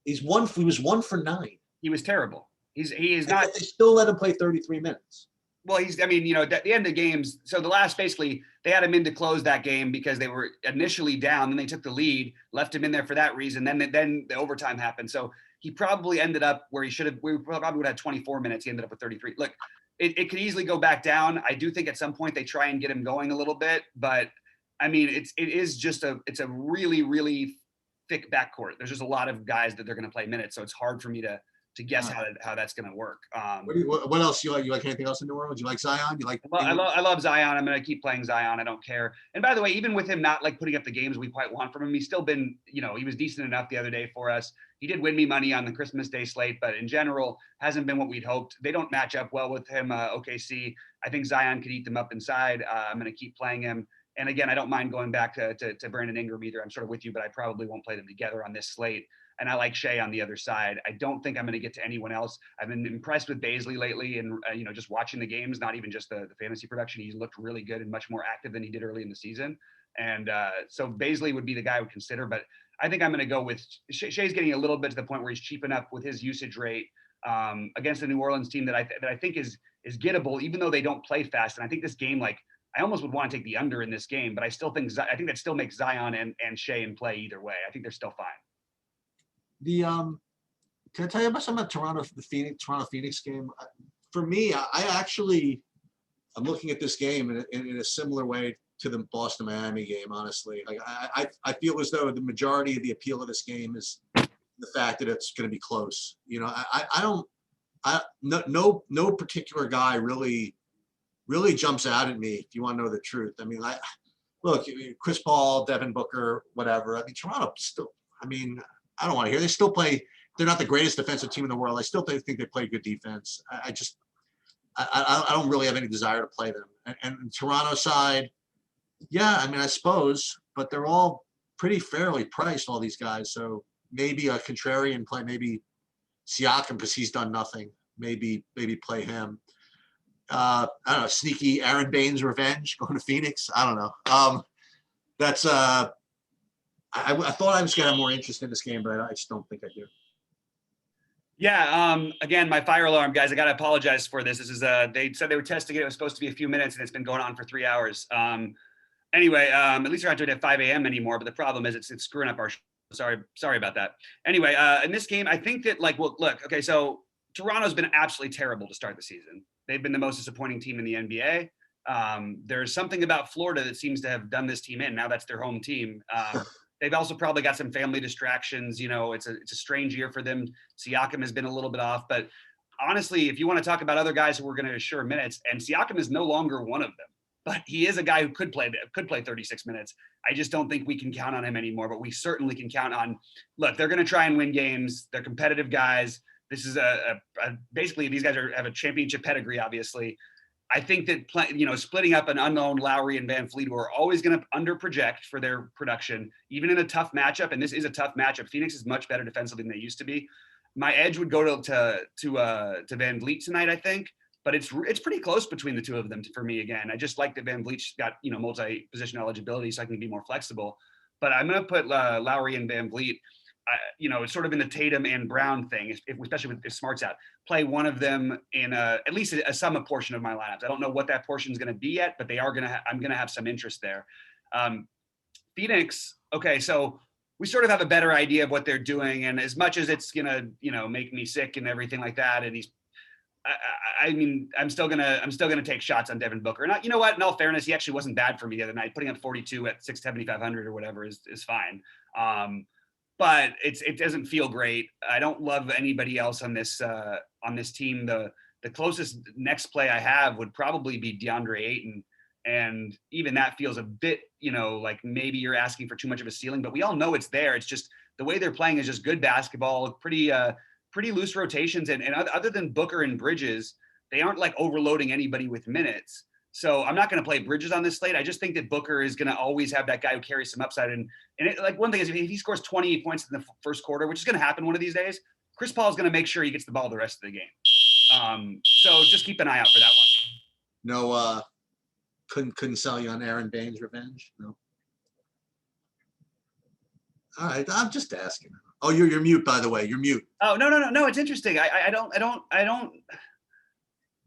He was 1 for 9. He was terrible. He is not. But they still let him play 33 minutes. Well, at the end of the games, so the last, basically, they had him in to close that game because they were initially down, then they took the lead, left him in there for that reason. Then the overtime happened. So he probably ended up where he should have. We probably would have had 24 minutes. He ended up with 33. Look, it could easily go back down. I do think at some point they try and get him going a little bit, but I mean, it's a really, really thick backcourt. There's just a lot of guys that they're going to play minutes, so it's hard for me to guess how that's going to work. What else you like? You like anything else in New Orleans? You like Zion? You like? I love Zion. I'm going to keep playing Zion. I don't care. And by the way, even with him not like putting up the games we quite want from him, he's still been, he was decent enough the other day for us. He did win me money on the Christmas Day slate, but in general hasn't been what we'd hoped. They don't match up well with him. OKC. I think Zion could eat them up inside. I'm going to keep playing him. And again, I don't mind going back to Brandon Ingram either. I'm sort of with you, but I probably won't play them together on this slate. And I like Shea on the other side. I don't think I'm going to get to anyone else. I've been impressed with Bazley lately, and just watching the games, not even just the fantasy production. He's looked really good and much more active than he did early in the season. And so Bazley would be the guy I would consider. But I think I'm going to go with Shea's getting a little bit to the point where he's cheap enough with his usage rate against the New Orleans team that I think is gettable, even though they don't play fast. And I think this game, I almost would want to take the under in this game, but I think that still makes Zion and Shea in play either way. I think they're still fine. Can I tell you about something about Toronto Phoenix game? For me, I'm looking at this game in a similar way to the Boston Miami game. Honestly, I feel as though the majority of the appeal of this game is the fact that it's going to be close. No particular guy really jumps out at me. If you want to know the truth, I mean, look, Chris Paul, Devin Booker, whatever. I mean, Toronto still. I mean, I don't want to hear. They still play. They're not the greatest defensive team in the world. I still think they play good defense. I don't really have any desire to play them. And Toronto side, yeah, I mean, I suppose, but they're all pretty fairly priced, all these guys. So maybe a contrarian play, maybe Siakam because he's done nothing. Maybe play him. I don't know, sneaky Aaron Baines revenge going to Phoenix. I don't know. That's I thought I was going to have more interest in this game, but I just don't think I do. Yeah. Again, my fire alarm, guys. I got to apologize for this. This is they said they were testing it. It was supposed to be a few minutes, and it's been going on for 3 hours. Anyway, at least we're not doing it at 5 a.m. anymore. But the problem is it's screwing up our show. Sorry about that. Anyway, in this game, I think that look. Okay, so Toronto's been absolutely terrible to start the season. They've been the most disappointing team in the NBA. There's something about Florida that seems to have done this team in. Now that's their home team. They've also probably got some family distractions. It's a strange year for them. Siakam has been a little bit off, but honestly, if you want to talk about other guys who are going to assure minutes, and Siakam is no longer one of them, but he is a guy who could play 36 minutes. I just don't think we can count on him anymore, but we certainly can count on, look, they're going to try and win games. They're competitive guys. This is basically these guys have a championship pedigree, obviously. I think that splitting up an unknown Lowry and Van Fleet, who are always going to underproject for their production, even in a tough matchup. And this is a tough matchup. Phoenix is much better defensively than they used to be. My edge would go to Van Vliet tonight, I think, but it's pretty close between the two of them for me. Again, I just like that Van Vliet's got multi-position eligibility, so I can be more flexible. But I'm going to put Lowry and Van Vliet. It's sort of in the Tatum and Brown thing, especially if Smart's out. Play one of them in at least a sum portion of my lineups. I don't know what that portion is going to be yet, but I'm going to have some interest there. Phoenix, okay, so we sort of have a better idea of what they're doing, and as much as it's going to make me sick and everything like that, and I'm still gonna take shots on Devin Booker. And you know what? In all fairness, he actually wasn't bad for me the other night. Putting up 42 at 7,500 or whatever is fine. But it doesn't feel great. I don't love anybody else on this team. The closest next play I have would probably be DeAndre Ayton, and even that feels a bit, like maybe you're asking for too much of a ceiling. But we all know it's there. It's just the way they're playing is just good basketball, pretty pretty loose rotations, and other than Booker and Bridges, they aren't like overloading anybody with minutes. So I'm not going to play Bridges on this slate. I just think that Booker is going to always have that guy who carries some upside. And like one thing is if he scores 28 points in the first quarter, which is going to happen one of these days, Chris Paul is going to make sure he gets the ball the rest of the game. So just keep an eye out for that one. No, couldn't sell you on Aaron Baines revenge. No. All right, I'm just asking. Oh, you're mute, by the way. You're mute. Oh, no. It's interesting. I don't.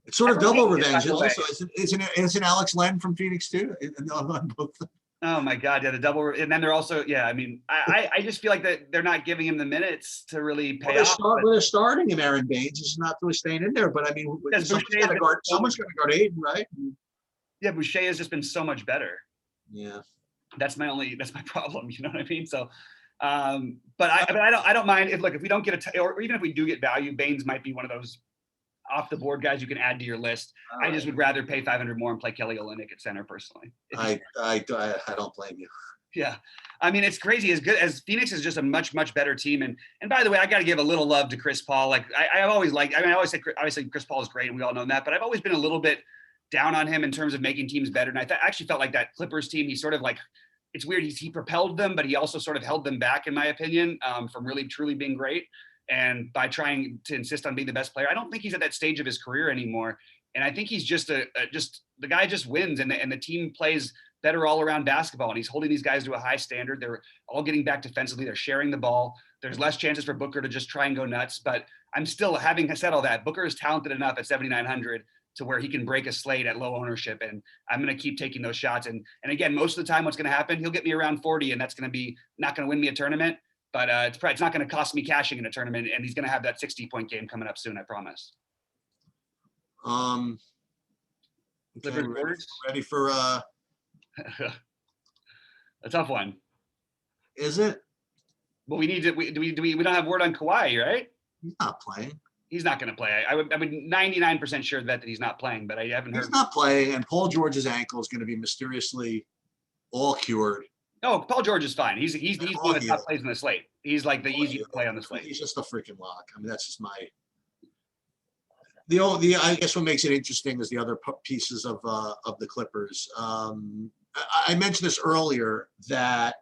It's sort of double revenge. Also, isn't Alex Len from Phoenix too? On both. Oh my God, yeah, the double, and then they're also, yeah. I mean, I just feel like that they're not giving him the minutes to really pay off. They're starting him. Aaron Baines is not really staying in there, but I mean, someone's going to guard Aiden, right? Yeah, Boucher has just been so much better. Yeah, that's my problem. You know what I mean? So, but I don't mind if we don't get or even if we do get value, Baines might be one of those off the board guys you can add to your list. I just would rather pay 500 more and play Kelly Olynyk at center personally. I don't blame you. Yeah. I mean, it's crazy. As good as Phoenix is just a much better team. And by the way, I got to give a little love to Chris Paul. Like I've always liked, I always say, obviously Chris Paul is great and we all know that, but I've always been a little bit down on him in terms of making teams better. And I actually felt like that Clippers team, he sort of like, it's weird. He propelled them, but he also sort of held them back, in my opinion, from really truly being great. And by trying to insist on being the best player, I don't think he's at that stage of his career anymore. And I think he's just the guy just wins, and the team plays better all around basketball. And he's holding these guys to a high standard. They're all getting back defensively. They're sharing the ball. There's less chances for Booker to just try and go nuts. But I'm still, having said all that, Booker is talented enough at 7,900 to where he can break a slate at low ownership. And I'm going to keep taking those shots. And again, most of the time, what's going to happen, he'll get me around 40, and that's going to be not going to win me a tournament. But it's not going to cost me cashing in a tournament, and he's going to have that 60-point game coming up soon, I promise. Okay, ready for a tough one. Is it? Well, we need to. We don't have word on Kawhi, right? He's not playing. He's not going to play. I'm 99% sure that he's not playing, but I haven't heard. He's not playing, and Paul George's ankle is going to be mysteriously all cured. No, Paul George is fine. He's one of the top plays on the slate. He's like the easiest play on the slate. He's just a freaking lock. I mean, that's just my. I guess what makes it interesting is the other pieces of the Clippers. I mentioned this earlier that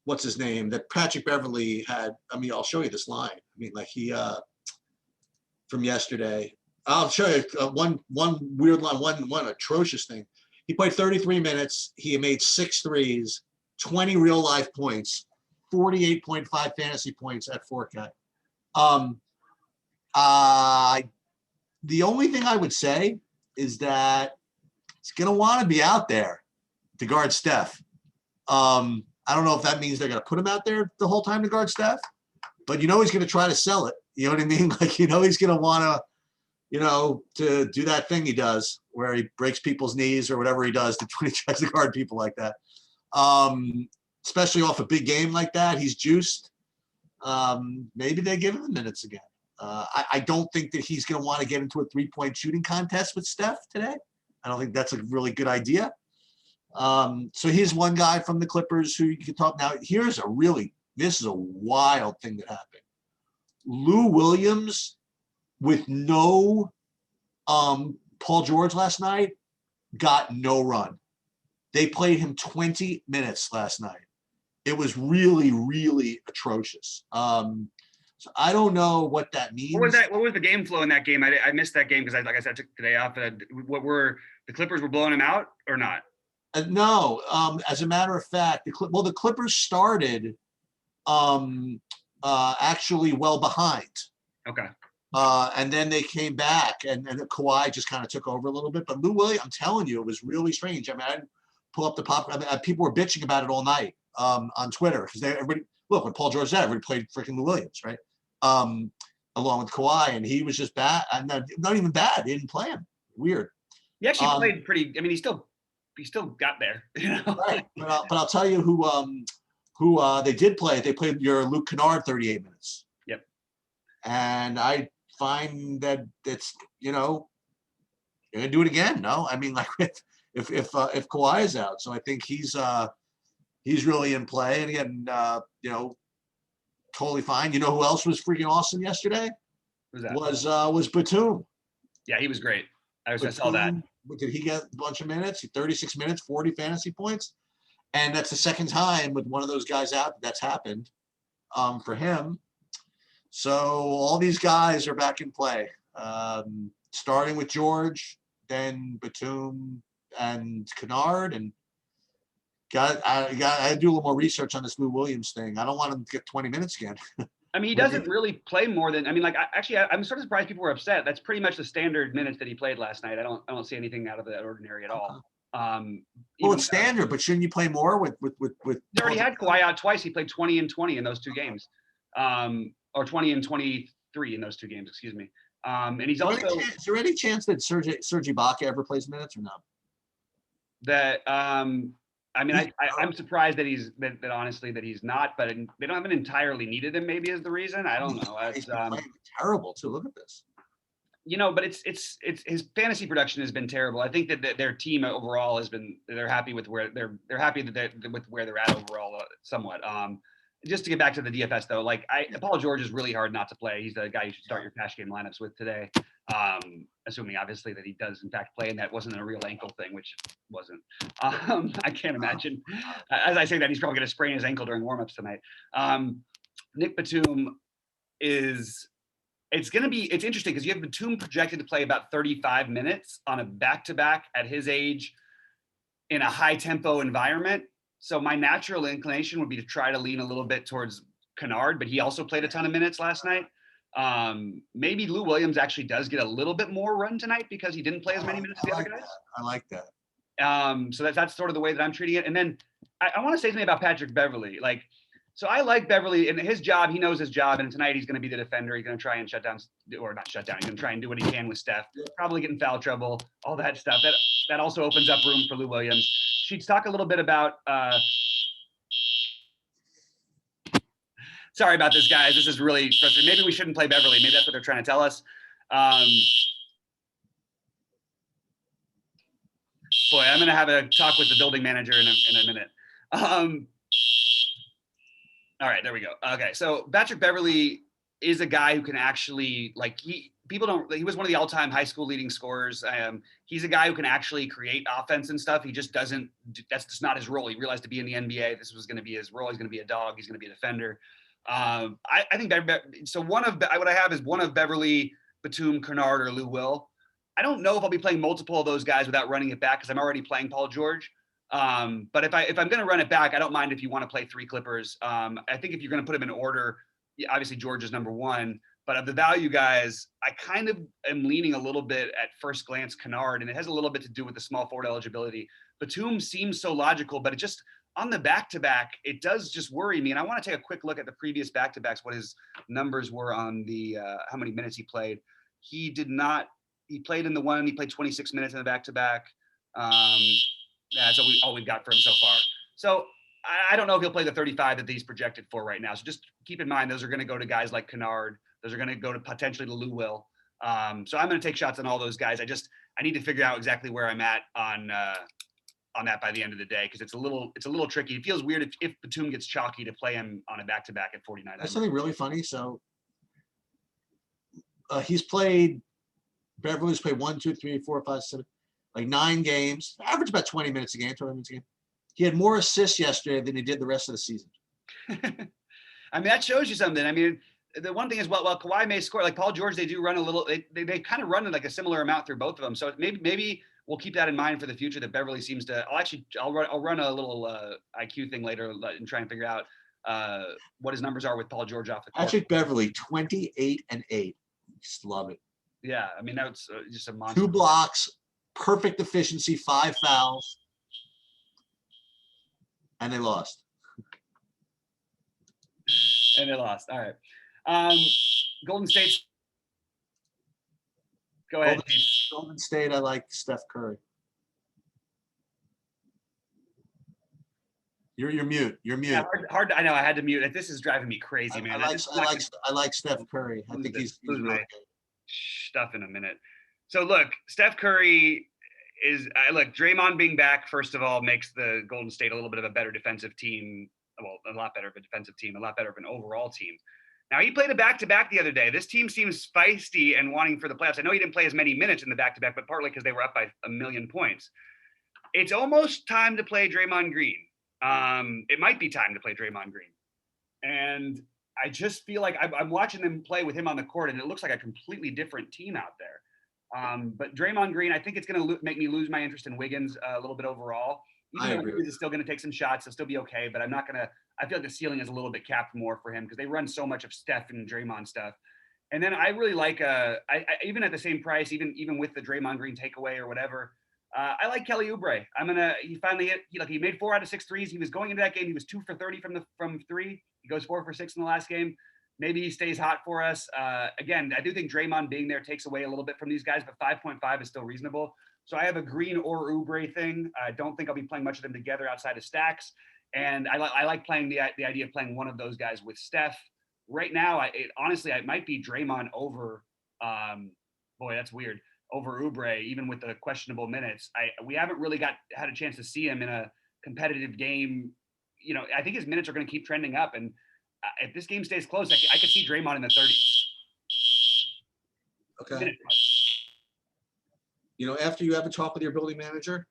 what's his name? That Patrick Beverley had. I mean, I'll show you this line. I mean, like he from yesterday. I'll show you one weird line, one atrocious thing. He played 33 minutes. He made 6 threes, 20 real life points, 48.5 fantasy points at 4K. The only thing I would say is that he's going to want to be out there to guard Steph. I don't know if that means they're going to put him out there the whole time to guard Steph, but he's going to try to sell it. You know what I mean? Like, he's going to want to do that thing he does where he breaks people's knees or whatever he does when he tries to guard people like that. Especially off a big game like that, he's juiced. Maybe they give him the minutes again. I don't think that he's going to want to get into a 3-point shooting contest with Steph today. I don't think that's a really good idea. So here's one guy from the Clippers who you can talk now. This is a wild thing that happened. Lou Williams with no Paul George last night got no run. They played him 20 minutes last night. It was really, really atrocious. So I don't know what that means. What was the game flow in that game? I missed that game because, like I said, I took the day off. What were the Clippers were blowing him out or not? No. As a matter of fact, the Clippers started actually well behind. Okay. And then they came back, and Kawhi just kind of took over a little bit. But Lou Williams, I'm telling you, it was really strange. I mean, I didn't pull up the pop. I mean, people were bitching about it all night on Twitter because everybody look when Paul George said everybody played freaking Lou Williams, right? Along with Kawhi, and he was just bad. And not even bad. He didn't play him. Weird. He actually played pretty. I mean, he still got there. Right. But I'll tell you who they did play. They played your Luke Kennard 38 minutes. Yep. And I find that it's you're gonna do it again. No, I mean, like if Kawhi is out, so I think he's really in play. And again, totally fine. You know who else was freaking awesome yesterday? Who's that? Was Batum. Yeah, he was great. I saw that. Did he get a bunch of minutes? 36 minutes, 40 fantasy points. And that's the second time with one of those guys out that's happened for him. So all these guys are back in play, starting with George, then Batum and Kennard. And I got to do a little more research on this Lou Williams thing. I don't want him to get 20 minutes again. I mean, he doesn't really play more than, I mean, like, I'm sort of surprised people were upset. That's pretty much the standard minutes that he played last night. I don't see anything out of the ordinary at all. Well, it's standard, but shouldn't you play more with? He already had Kawhi out twice. He played 20 and 20 in those two games, or 20 and 23 in those two games. Excuse me. And he's also. Is there any chance that Serge Ibaka ever plays minutes or no? That I mean, I'm surprised that that honestly that he's not, but they haven't entirely needed him. Maybe is the reason. I don't know. He's been playing terrible too. Look at this. You know, but it's his fantasy production has been terrible. I think that their team overall has been. They're happy with where they're happy with where they're at overall, somewhat. Just to get back to the DFS though, like Paul George is really hard not to play. He's the guy you should start your cash game lineups with today. Assuming obviously that he does in fact play, and that wasn't a real ankle thing, which wasn't. I can't imagine. As I say that, he's probably going to sprain his ankle during warmups tonight. Nick Batum is. It's interesting because you have Batum projected to play about 35 minutes on a back-to-back at his age in a high-tempo environment. So my natural inclination would be to try to lean a little bit towards Kennard, but he also played a ton of minutes last night. Maybe Lou Williams actually does get a little bit more run tonight because he didn't play as many minutes as the other guys. I like that. So that's sort of the way that I'm treating it. And then I want to say something about Patrick Beverley. So I like Beverley and his job. He knows his job, and tonight he's going to be the defender. He's going to try and shut down, or not shut down. He's going to try and do what he can with Steph. Probably get in foul trouble, all that stuff. That also opens up room for Lou Williams. She'd talk a little bit about. Sorry about this, guys. This is really frustrating. Maybe we shouldn't play Beverley. Maybe that's what they're trying to tell us. Boy, I'm going to have a talk with the building manager in a minute. All right, there we go. Okay, so Patrick Beverley is a guy who can actually he was one of the all-time high school leading scorers. He's a guy who can actually create offense and stuff. He just doesn't. That's just not his role. He realized to be in the NBA, this was going to be his role. He's going to be a dog. He's going to be a defender. I think so. What I have is one of Beverley, Batum, Kennard, or Lou Will. I don't know if I'll be playing multiple of those guys without running it back because I'm already playing Paul George. But if I'm going to run it back, I don't mind if you want to play three Clippers. I think if you're going to put them in order, obviously George is number one, but of the value guys, I kind of am leaning a little bit at first glance Kennard, and it has a little bit to do with the small forward eligibility. Batum seems so logical, but it just on the back-to-back, it does just worry me. And I want to take a quick look at the previous back-to-backs, what his numbers were on the, how many minutes he played. He played in the one, he played 26 minutes in the back-to-back. That's all we've got for him so far. So I don't know if he'll play the 35 that he's projected for right now. So just keep in mind, those are going to go to guys like Kennard. Those are going to go to potentially to Lou Will. So I'm going to take shots on all those guys. I need to figure out exactly where I'm at on that by the end of the day, because it's a little tricky. It feels weird if Batum gets chalky to play him on a back-to-back at 49. That's something really funny. So Beverly's played 1, 2, 3, 4, 5, 7, like 9 games, average about 20 minutes a game, 20 minutes a game. He had more assists yesterday than he did the rest of the season. I mean, that shows you something. I mean, the one thing is, well, Kawhi may score. Like Paul George, they do run a little. They kind of run like a similar amount through both of them. So maybe we'll keep that in mind for the future. That Beverly seems to. I'll run a little IQ thing later and try and figure out what his numbers are with Paul George off the court. Patrick Beverly, 28-8. Just love it. Yeah, I mean that's just a monster. 2 blocks, perfect efficiency, 5 fouls, and they lost. And they lost. All right. Golden State. Go ahead. Golden State, I like Steph Curry. You're mute. You're mute. Yeah, hard. I know. I had to mute. This is driving me crazy, man. I like Steph Curry. I think he's really good. Stuff in a minute. So look, Steph Curry look, Draymond being back, first of all, makes the Golden State a little bit of a better defensive team well, a lot better of a defensive team, a lot better of an overall team. Now, he played a back-to-back the other day. This team seems feisty and wanting for the playoffs. I know he didn't play as many minutes in the back-to-back, but partly because they were up by 1,000,000 points. It's almost time to play Draymond Green. It might be time to play Draymond Green. And I just feel like I'm watching them play with him on the court, and it looks like a completely different team out there. But Draymond Green, I think it's going to make me lose my interest in Wiggins a little bit overall. Even though Wiggins is still going to take some shots, he'll still be okay. But I'm not going to. I feel like the ceiling is a little bit capped more for him because they run so much of Steph and Draymond stuff. And then I really like even at the same price, even with the Draymond Green takeaway or whatever. I like Kelly Oubre. He finally hit. He made 4 out of 6 threes. He was going into that game. He was 2 for 30 from 3. He goes 4 for 6 in the last game. Maybe he stays hot for us. Again, I do think Draymond being there takes away a little bit from these guys, but 5.5 is still reasonable. So I have a Green or Oubre thing. I don't think I'll be playing much of them together outside of stacks. And I like playing the idea of playing one of those guys with Steph. Right now, honestly, it might be Draymond over. Boy, that's weird. Over Oubre, even with the questionable minutes. We haven't really had a chance to see him in a competitive game. I think his minutes are going to keep trending up, and if this game stays close, I could see Draymond in the 30s. Okay. After you have a talk with your building manager,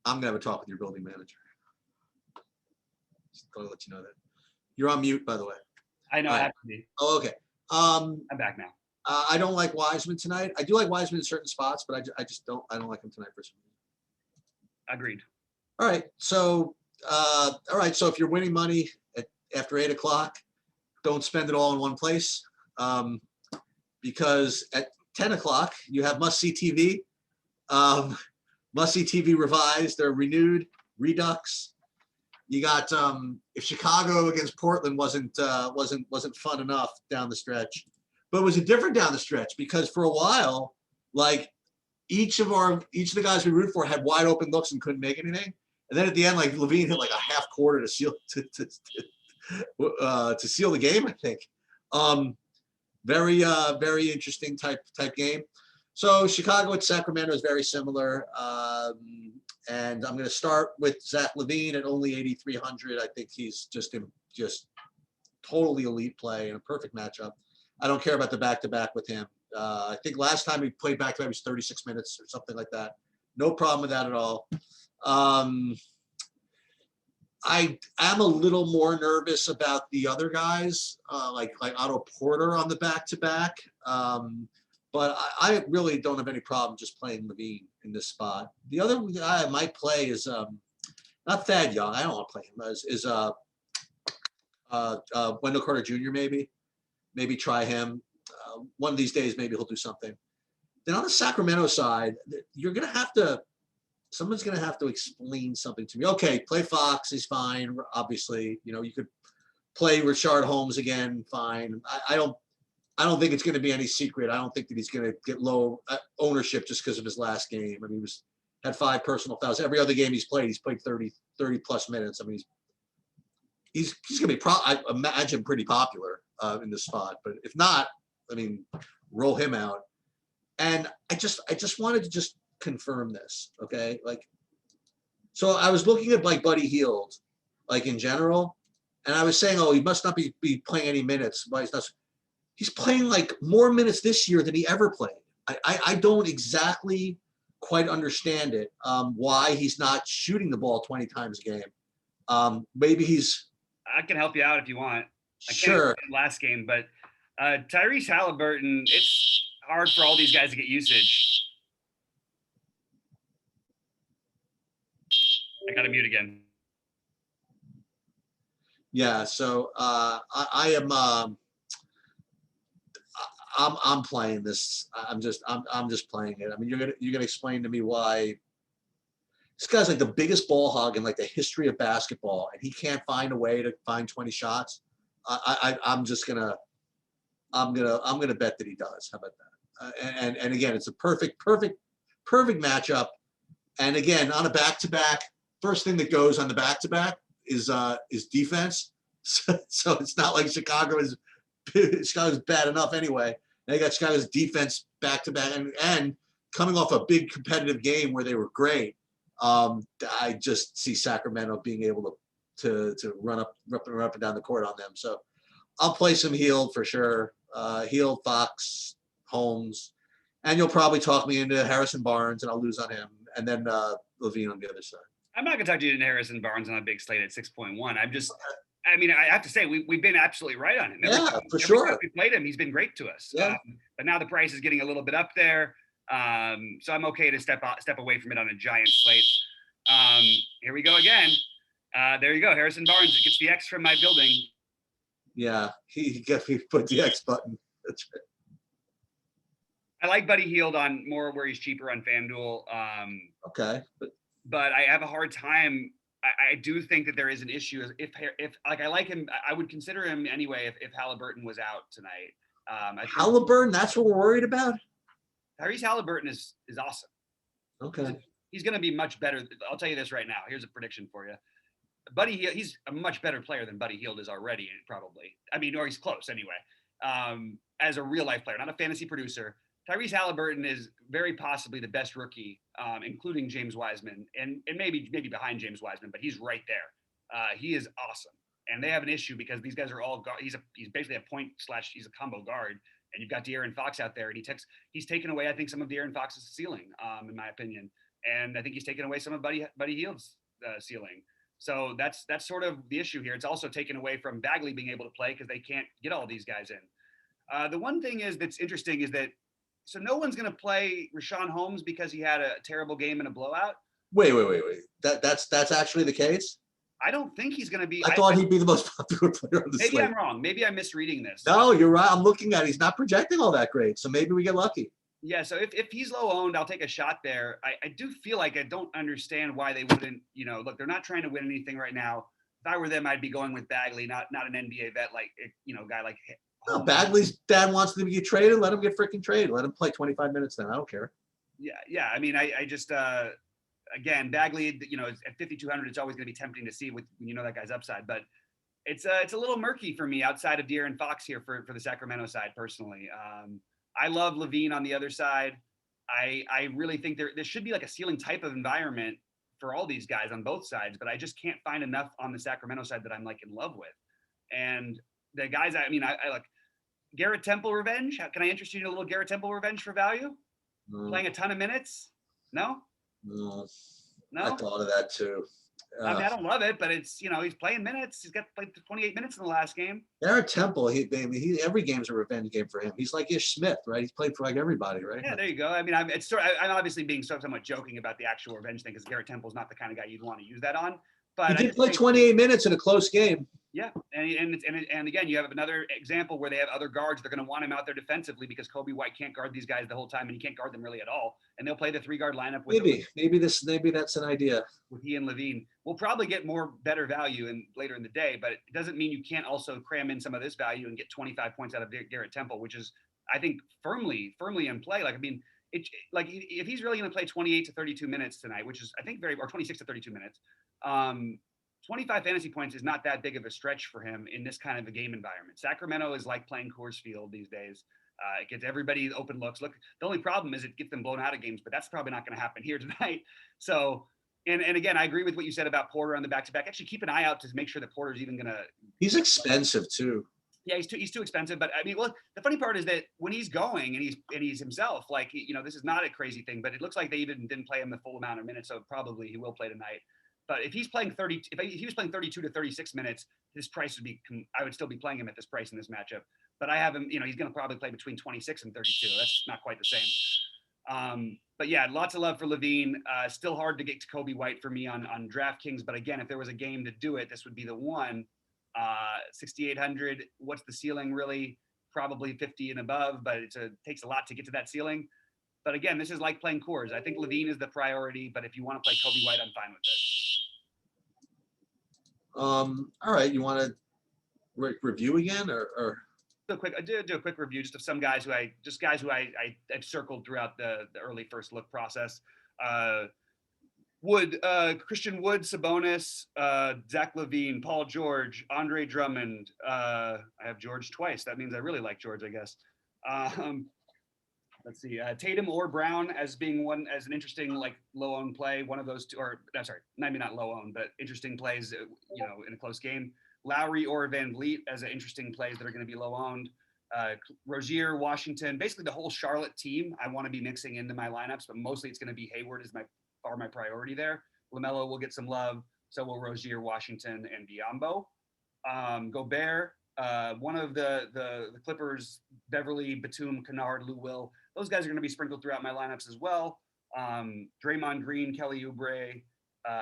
I'm gonna have a talk with your building manager. Just going to let you know that you're on mute, by the way. I know. I have to be. Oh, okay. I'm back now. I don't like Wiseman tonight. I do like Wiseman in certain spots, but I just don't. I don't like him tonight for some reason. Agreed. All right. So, So if you're winning money after 8 o'clock, don't spend it all in one place, because at 10 o'clock you have must-see TV. Must-see TV revised. They're renewed. Redux. You got if Chicago against Portland wasn't fun enough down the stretch. But it was a different down the stretch because for a while, like each of the guys we rooted for had wide open looks and couldn't make anything. And then at the end, like Levine hit like a half quarter to seal the game, I think. Very interesting type game. So Chicago at Sacramento is very similar. And I'm going to start with Zach LaVine at only 8,300. I think he's just totally elite play and a perfect matchup. I don't care about the back-to-back with him. I think last time he played back-to-back was 36 minutes or something like that. No problem with that at all. I am a little more nervous about the other guys, like Otto Porter on the back-to-back. But I really don't have any problem just playing Levine in this spot. The other guy I might play is not Thad Young. I don't want to play him. Is Wendell Carter Jr. Maybe try him. One of these days, maybe he'll do something. Then on the Sacramento side, someone's going to have to explain something to me. Okay, play Fox. He's fine. Obviously, you could play Rashard Holmes again. Fine. I don't think it's going to be any secret. I don't think that he's going to get low ownership just because of his last game. I mean, had 5 personal fouls. Every other game he's played 30 plus minutes. I mean, he's going to be I imagine pretty popular in this spot. But if not, I mean, roll him out. And I just wanted to just confirm this, okay? Like, so I was looking at like Buddy Hield, like in general, and I was saying, oh, he must not be playing any minutes. But he's playing like more minutes this year than he ever played. I don't exactly quite understand it, why he's not shooting the ball 20 times a game. Maybe I can help you out if you want. I sure. Can't last game, but Tyrese Halliburton, it's hard for all these guys to get usage. I got to mute again. Yeah, so I am. I'm playing this. I'm just playing it. I mean, you're gonna explain to me why this guy's like the biggest ball hog in like the history of basketball, and he can't find a way to find 20 shots. I'm gonna bet that he does. How about that? And again, it's a perfect matchup. And again, on a back-to-back, first thing that goes on the back-to-back is defense. So it's not like Chicago's bad enough anyway. They got Chicago's defense back-to-back and coming off a big competitive game where they were great. I just see Sacramento being able to run up and down the court on them. So I'll play some Hield for sure. Hield, Fox, Holmes, and you'll probably talk me into Harrison Barnes, and I'll lose on him, and then Levine on the other side. I'm not going to talk to you into Harrison Barnes on a big slate at 6.1. I mean, I have to say, we've been absolutely right on him. For sure. Every time we played him, he's been great to us. Yeah. But now the price is getting a little bit up there. So I'm okay to step away from it on a giant slate. Here we go again. There you go. Harrison Barnes. It gets the X from my building. Yeah, he put the X button. That's right. I like Buddy Hield on more where he's cheaper on FanDuel. Okay. But I have a hard time. I do think that there is an issue. If like I like him, I would consider him anyway if Halliburton was out tonight. Halliburton, that's what we're worried about? Tyrese Halliburton is awesome. Okay. He's going to be much better. I'll tell you this right now. Here's a prediction for you. Buddy Hield, he's a much better player than Buddy Hield is already, probably. I mean, or he's close anyway. As a real life player, not a fantasy producer. Tyrese Halliburton is very possibly the best rookie, including James Wiseman, and maybe behind James Wiseman, but he's right there. He is awesome, and they have an issue because these guys are all he's basically a point / he's a combo guard, and you've got De'Aaron Fox out there, and he's taken away I think some of De'Aaron Fox's ceiling, in my opinion, and I think he's taken away some of Buddy Hield's ceiling. So that's sort of the issue here. It's also taken away from Bagley being able to play because they can't get all these guys in. The one thing that's interesting is that. So no one's going to play Richaun Holmes because he had a terrible game in a blowout? Wait. That's actually the case? I don't think he's going to be. I thought he'd be the most popular player on the slate. Maybe I'm wrong. Maybe I'm misreading this. No, you're right. I'm looking at it. He's not projecting all that great. So maybe we get lucky. Yeah, so if he's low owned, I'll take a shot there. I do feel like I don't understand why they wouldn't, look, they're not trying to win anything right now. If I were them, I'd be going with Bagley, not an NBA vet like, guy like No, Bagley's dad wants them to get traded. Let him get freaking traded. Let him play 25 minutes then. I don't care. Yeah. I mean, I just again, Bagley, at 5,200, it's always going to be tempting to see when that guy's upside. But it's a little murky for me outside of De'Aaron Fox here for the Sacramento side personally. I love Levine on the other side. I really think there should be like a ceiling type of environment for all these guys on both sides, but I just can't find enough on the Sacramento side that I'm like in love with. And the guys, I like Garrett Temple revenge. Can I interest you in a little Garrett Temple revenge for value? Playing a ton of minutes? No. I thought of that too. I mean, I don't love it, but it's he's playing minutes. He's got played 28 minutes in the last game. Garrett Temple, every game's a revenge game for him. He's like Ish Smith, right? He's played for like everybody, right? Yeah, there you go. I mean, I'm obviously being somewhat joking about the actual revenge thing because Garrett Temple's not the kind of guy you'd want to use that on. But he did play 28 minutes in a close game. Yeah, and again, you have another example where they have other guards. They're going to want him out there defensively because Kobe White can't guard these guys the whole time, and he can't guard them really at all. And they'll play the 3-guard lineup with maybe that's an idea with he and Levine. We'll probably get better value later in the day, but it doesn't mean you can't also cram in some of this value and get 25 points out of Garrett Temple, which is I think firmly in play. Like I mean, if he's really going to play 28 to 32 minutes tonight, which is I think or 26 to 32 minutes. 25 fantasy points is not that big of a stretch for him in this kind of a game environment. Sacramento is like playing Coors Field these days. It gets everybody open looks. Look, the only problem is it gets them blown out of games, but that's probably not going to happen here tonight. So, and again, I agree with what you said about Porter on the back-to-back. Actually, keep an eye out to make sure that Porter's even going to. He's expensive too. Yeah, he's too expensive. But I mean, well, the funny part is that when he's going and he's himself, like this is not a crazy thing, but it looks like they even didn't play him the full amount of minutes, so probably he will play tonight. But if he's playing if he was playing 32 to 36 minutes, his price would be. I would still be playing him at this price in this matchup. But I have him. He's going to probably play between 26 and 32. That's not quite the same. But yeah, lots of love for Levine. Still hard to get to Kobe White for me on DraftKings. But again, if there was a game to do it, this would be the one. 6,800. What's the ceiling really? Probably 50 and above. But it takes a lot to get to that ceiling. But again, this is like playing Coors. I think Levine is the priority. But if you want to play Kobe White, I'm fine with it. All right, you want to review again, or do a quick review just of some guys who I've circled throughout the early first look process. Christian Wood, Sabonis, Zach LaVine, Paul George, Andre Drummond. I have George twice. That means I really like George, I guess. Let's see, Tatum or Brown as being one as an interesting like low owned play. One of those two, or I'm sorry, maybe not low owned, but interesting plays. In a close game. Lowry or Van Vliet as an interesting plays that are going to be low owned. Rozier, Washington, basically the whole Charlotte team. I want to be mixing into my lineups, but mostly it's going to be Hayward is my priority there. LaMelo will get some love. So will Rozier, Washington, and Biyombo. Gobert, one of the Clippers, Beverly, Batum, Kennard, Lou Will. Those guys are going to be sprinkled throughout my lineups as well. Draymond Green, Kelly Oubre,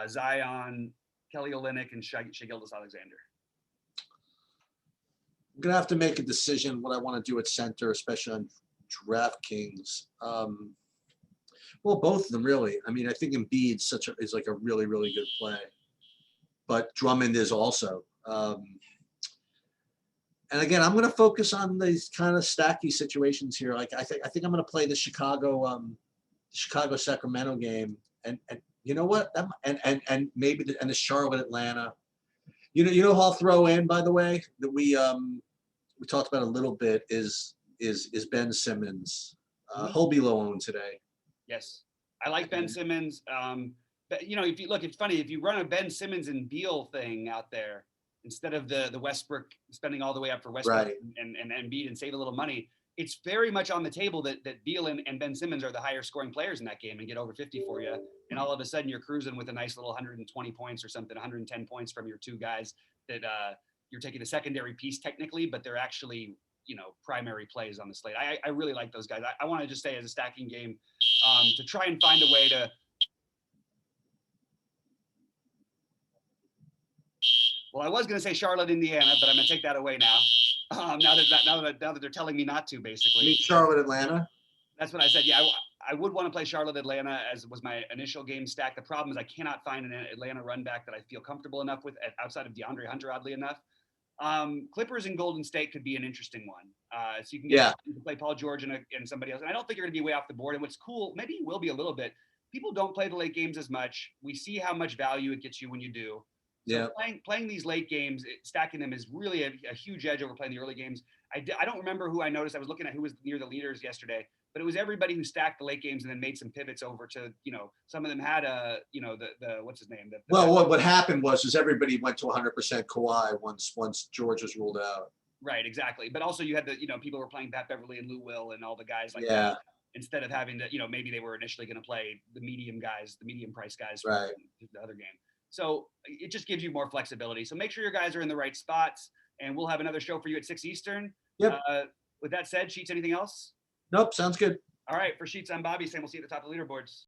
Zion, Kelly Olynyk, and Shai Gilgeous-Alexander. I'm gonna have to make a decision what I want to do at center, especially on DraftKings. Well, both of them really. I mean, I think Embiid is like a really, really good play, but Drummond is also. And again, I'm going to focus on these kind of stacky situations here. Like I think I'm going to play the Chicago Sacramento game, and you know what? And maybe the Charlotte Atlanta. You know who I'll throw in, by the way, that we talked about a little bit is Ben Simmons. He'll be low owned today. Yes, I like Ben Simmons. But if you look, it's funny if you run a Ben Simmons and Beal thing out there instead of the Westbrook spending all the way up for Westbrook Right. and Embiid and save a little money. It's very much on the table that Beal and Ben Simmons are the higher scoring players in that game and get over 50 for you. And all of a sudden you're cruising with a nice little 120 points or something, 110 points from your two guys that you're taking a secondary piece technically, but they're actually, primary plays on the slate. I really like those guys. I want to just say as a stacking game to try and find a way to. Well, I was going to say Charlotte, Indiana, but I'm going to take that away now. Now that they're telling me not to, basically. You mean Charlotte, Atlanta? That's what I said. Yeah, I would want to play Charlotte, Atlanta, as was my initial game stack. The problem is I cannot find an Atlanta run back that I feel comfortable enough with outside of DeAndre Hunter, oddly enough. Clippers and Golden State could be an interesting one. So you can play Paul George and somebody else. And I don't think you're going to be way off the board. And what's cool, maybe you will be a little bit. People don't play the late games as much. We see how much value it gets you when you do. So playing these late games, stacking them is really a huge edge over playing the early games. I don't remember who I noticed. I was looking at who was near the leaders yesterday, but it was everybody who stacked the late games and then made some pivots over to, some of them had the what's his name? What happened was everybody went to 100% Kawhi once George was ruled out. Right, exactly. But also you had people were playing Pat Beverly and Lou Will and all the guys like that. Instead of having to, maybe they were initially going to play the medium price guys from the other game. So it just gives you more flexibility. So make sure your guys are in the right spots, and we'll have another show for you at 6 Eastern. Yep. With that said, Sheets, anything else? Nope, sounds good. All right, for Sheets, I'm Bobby saying we'll see you at the top of the leaderboards.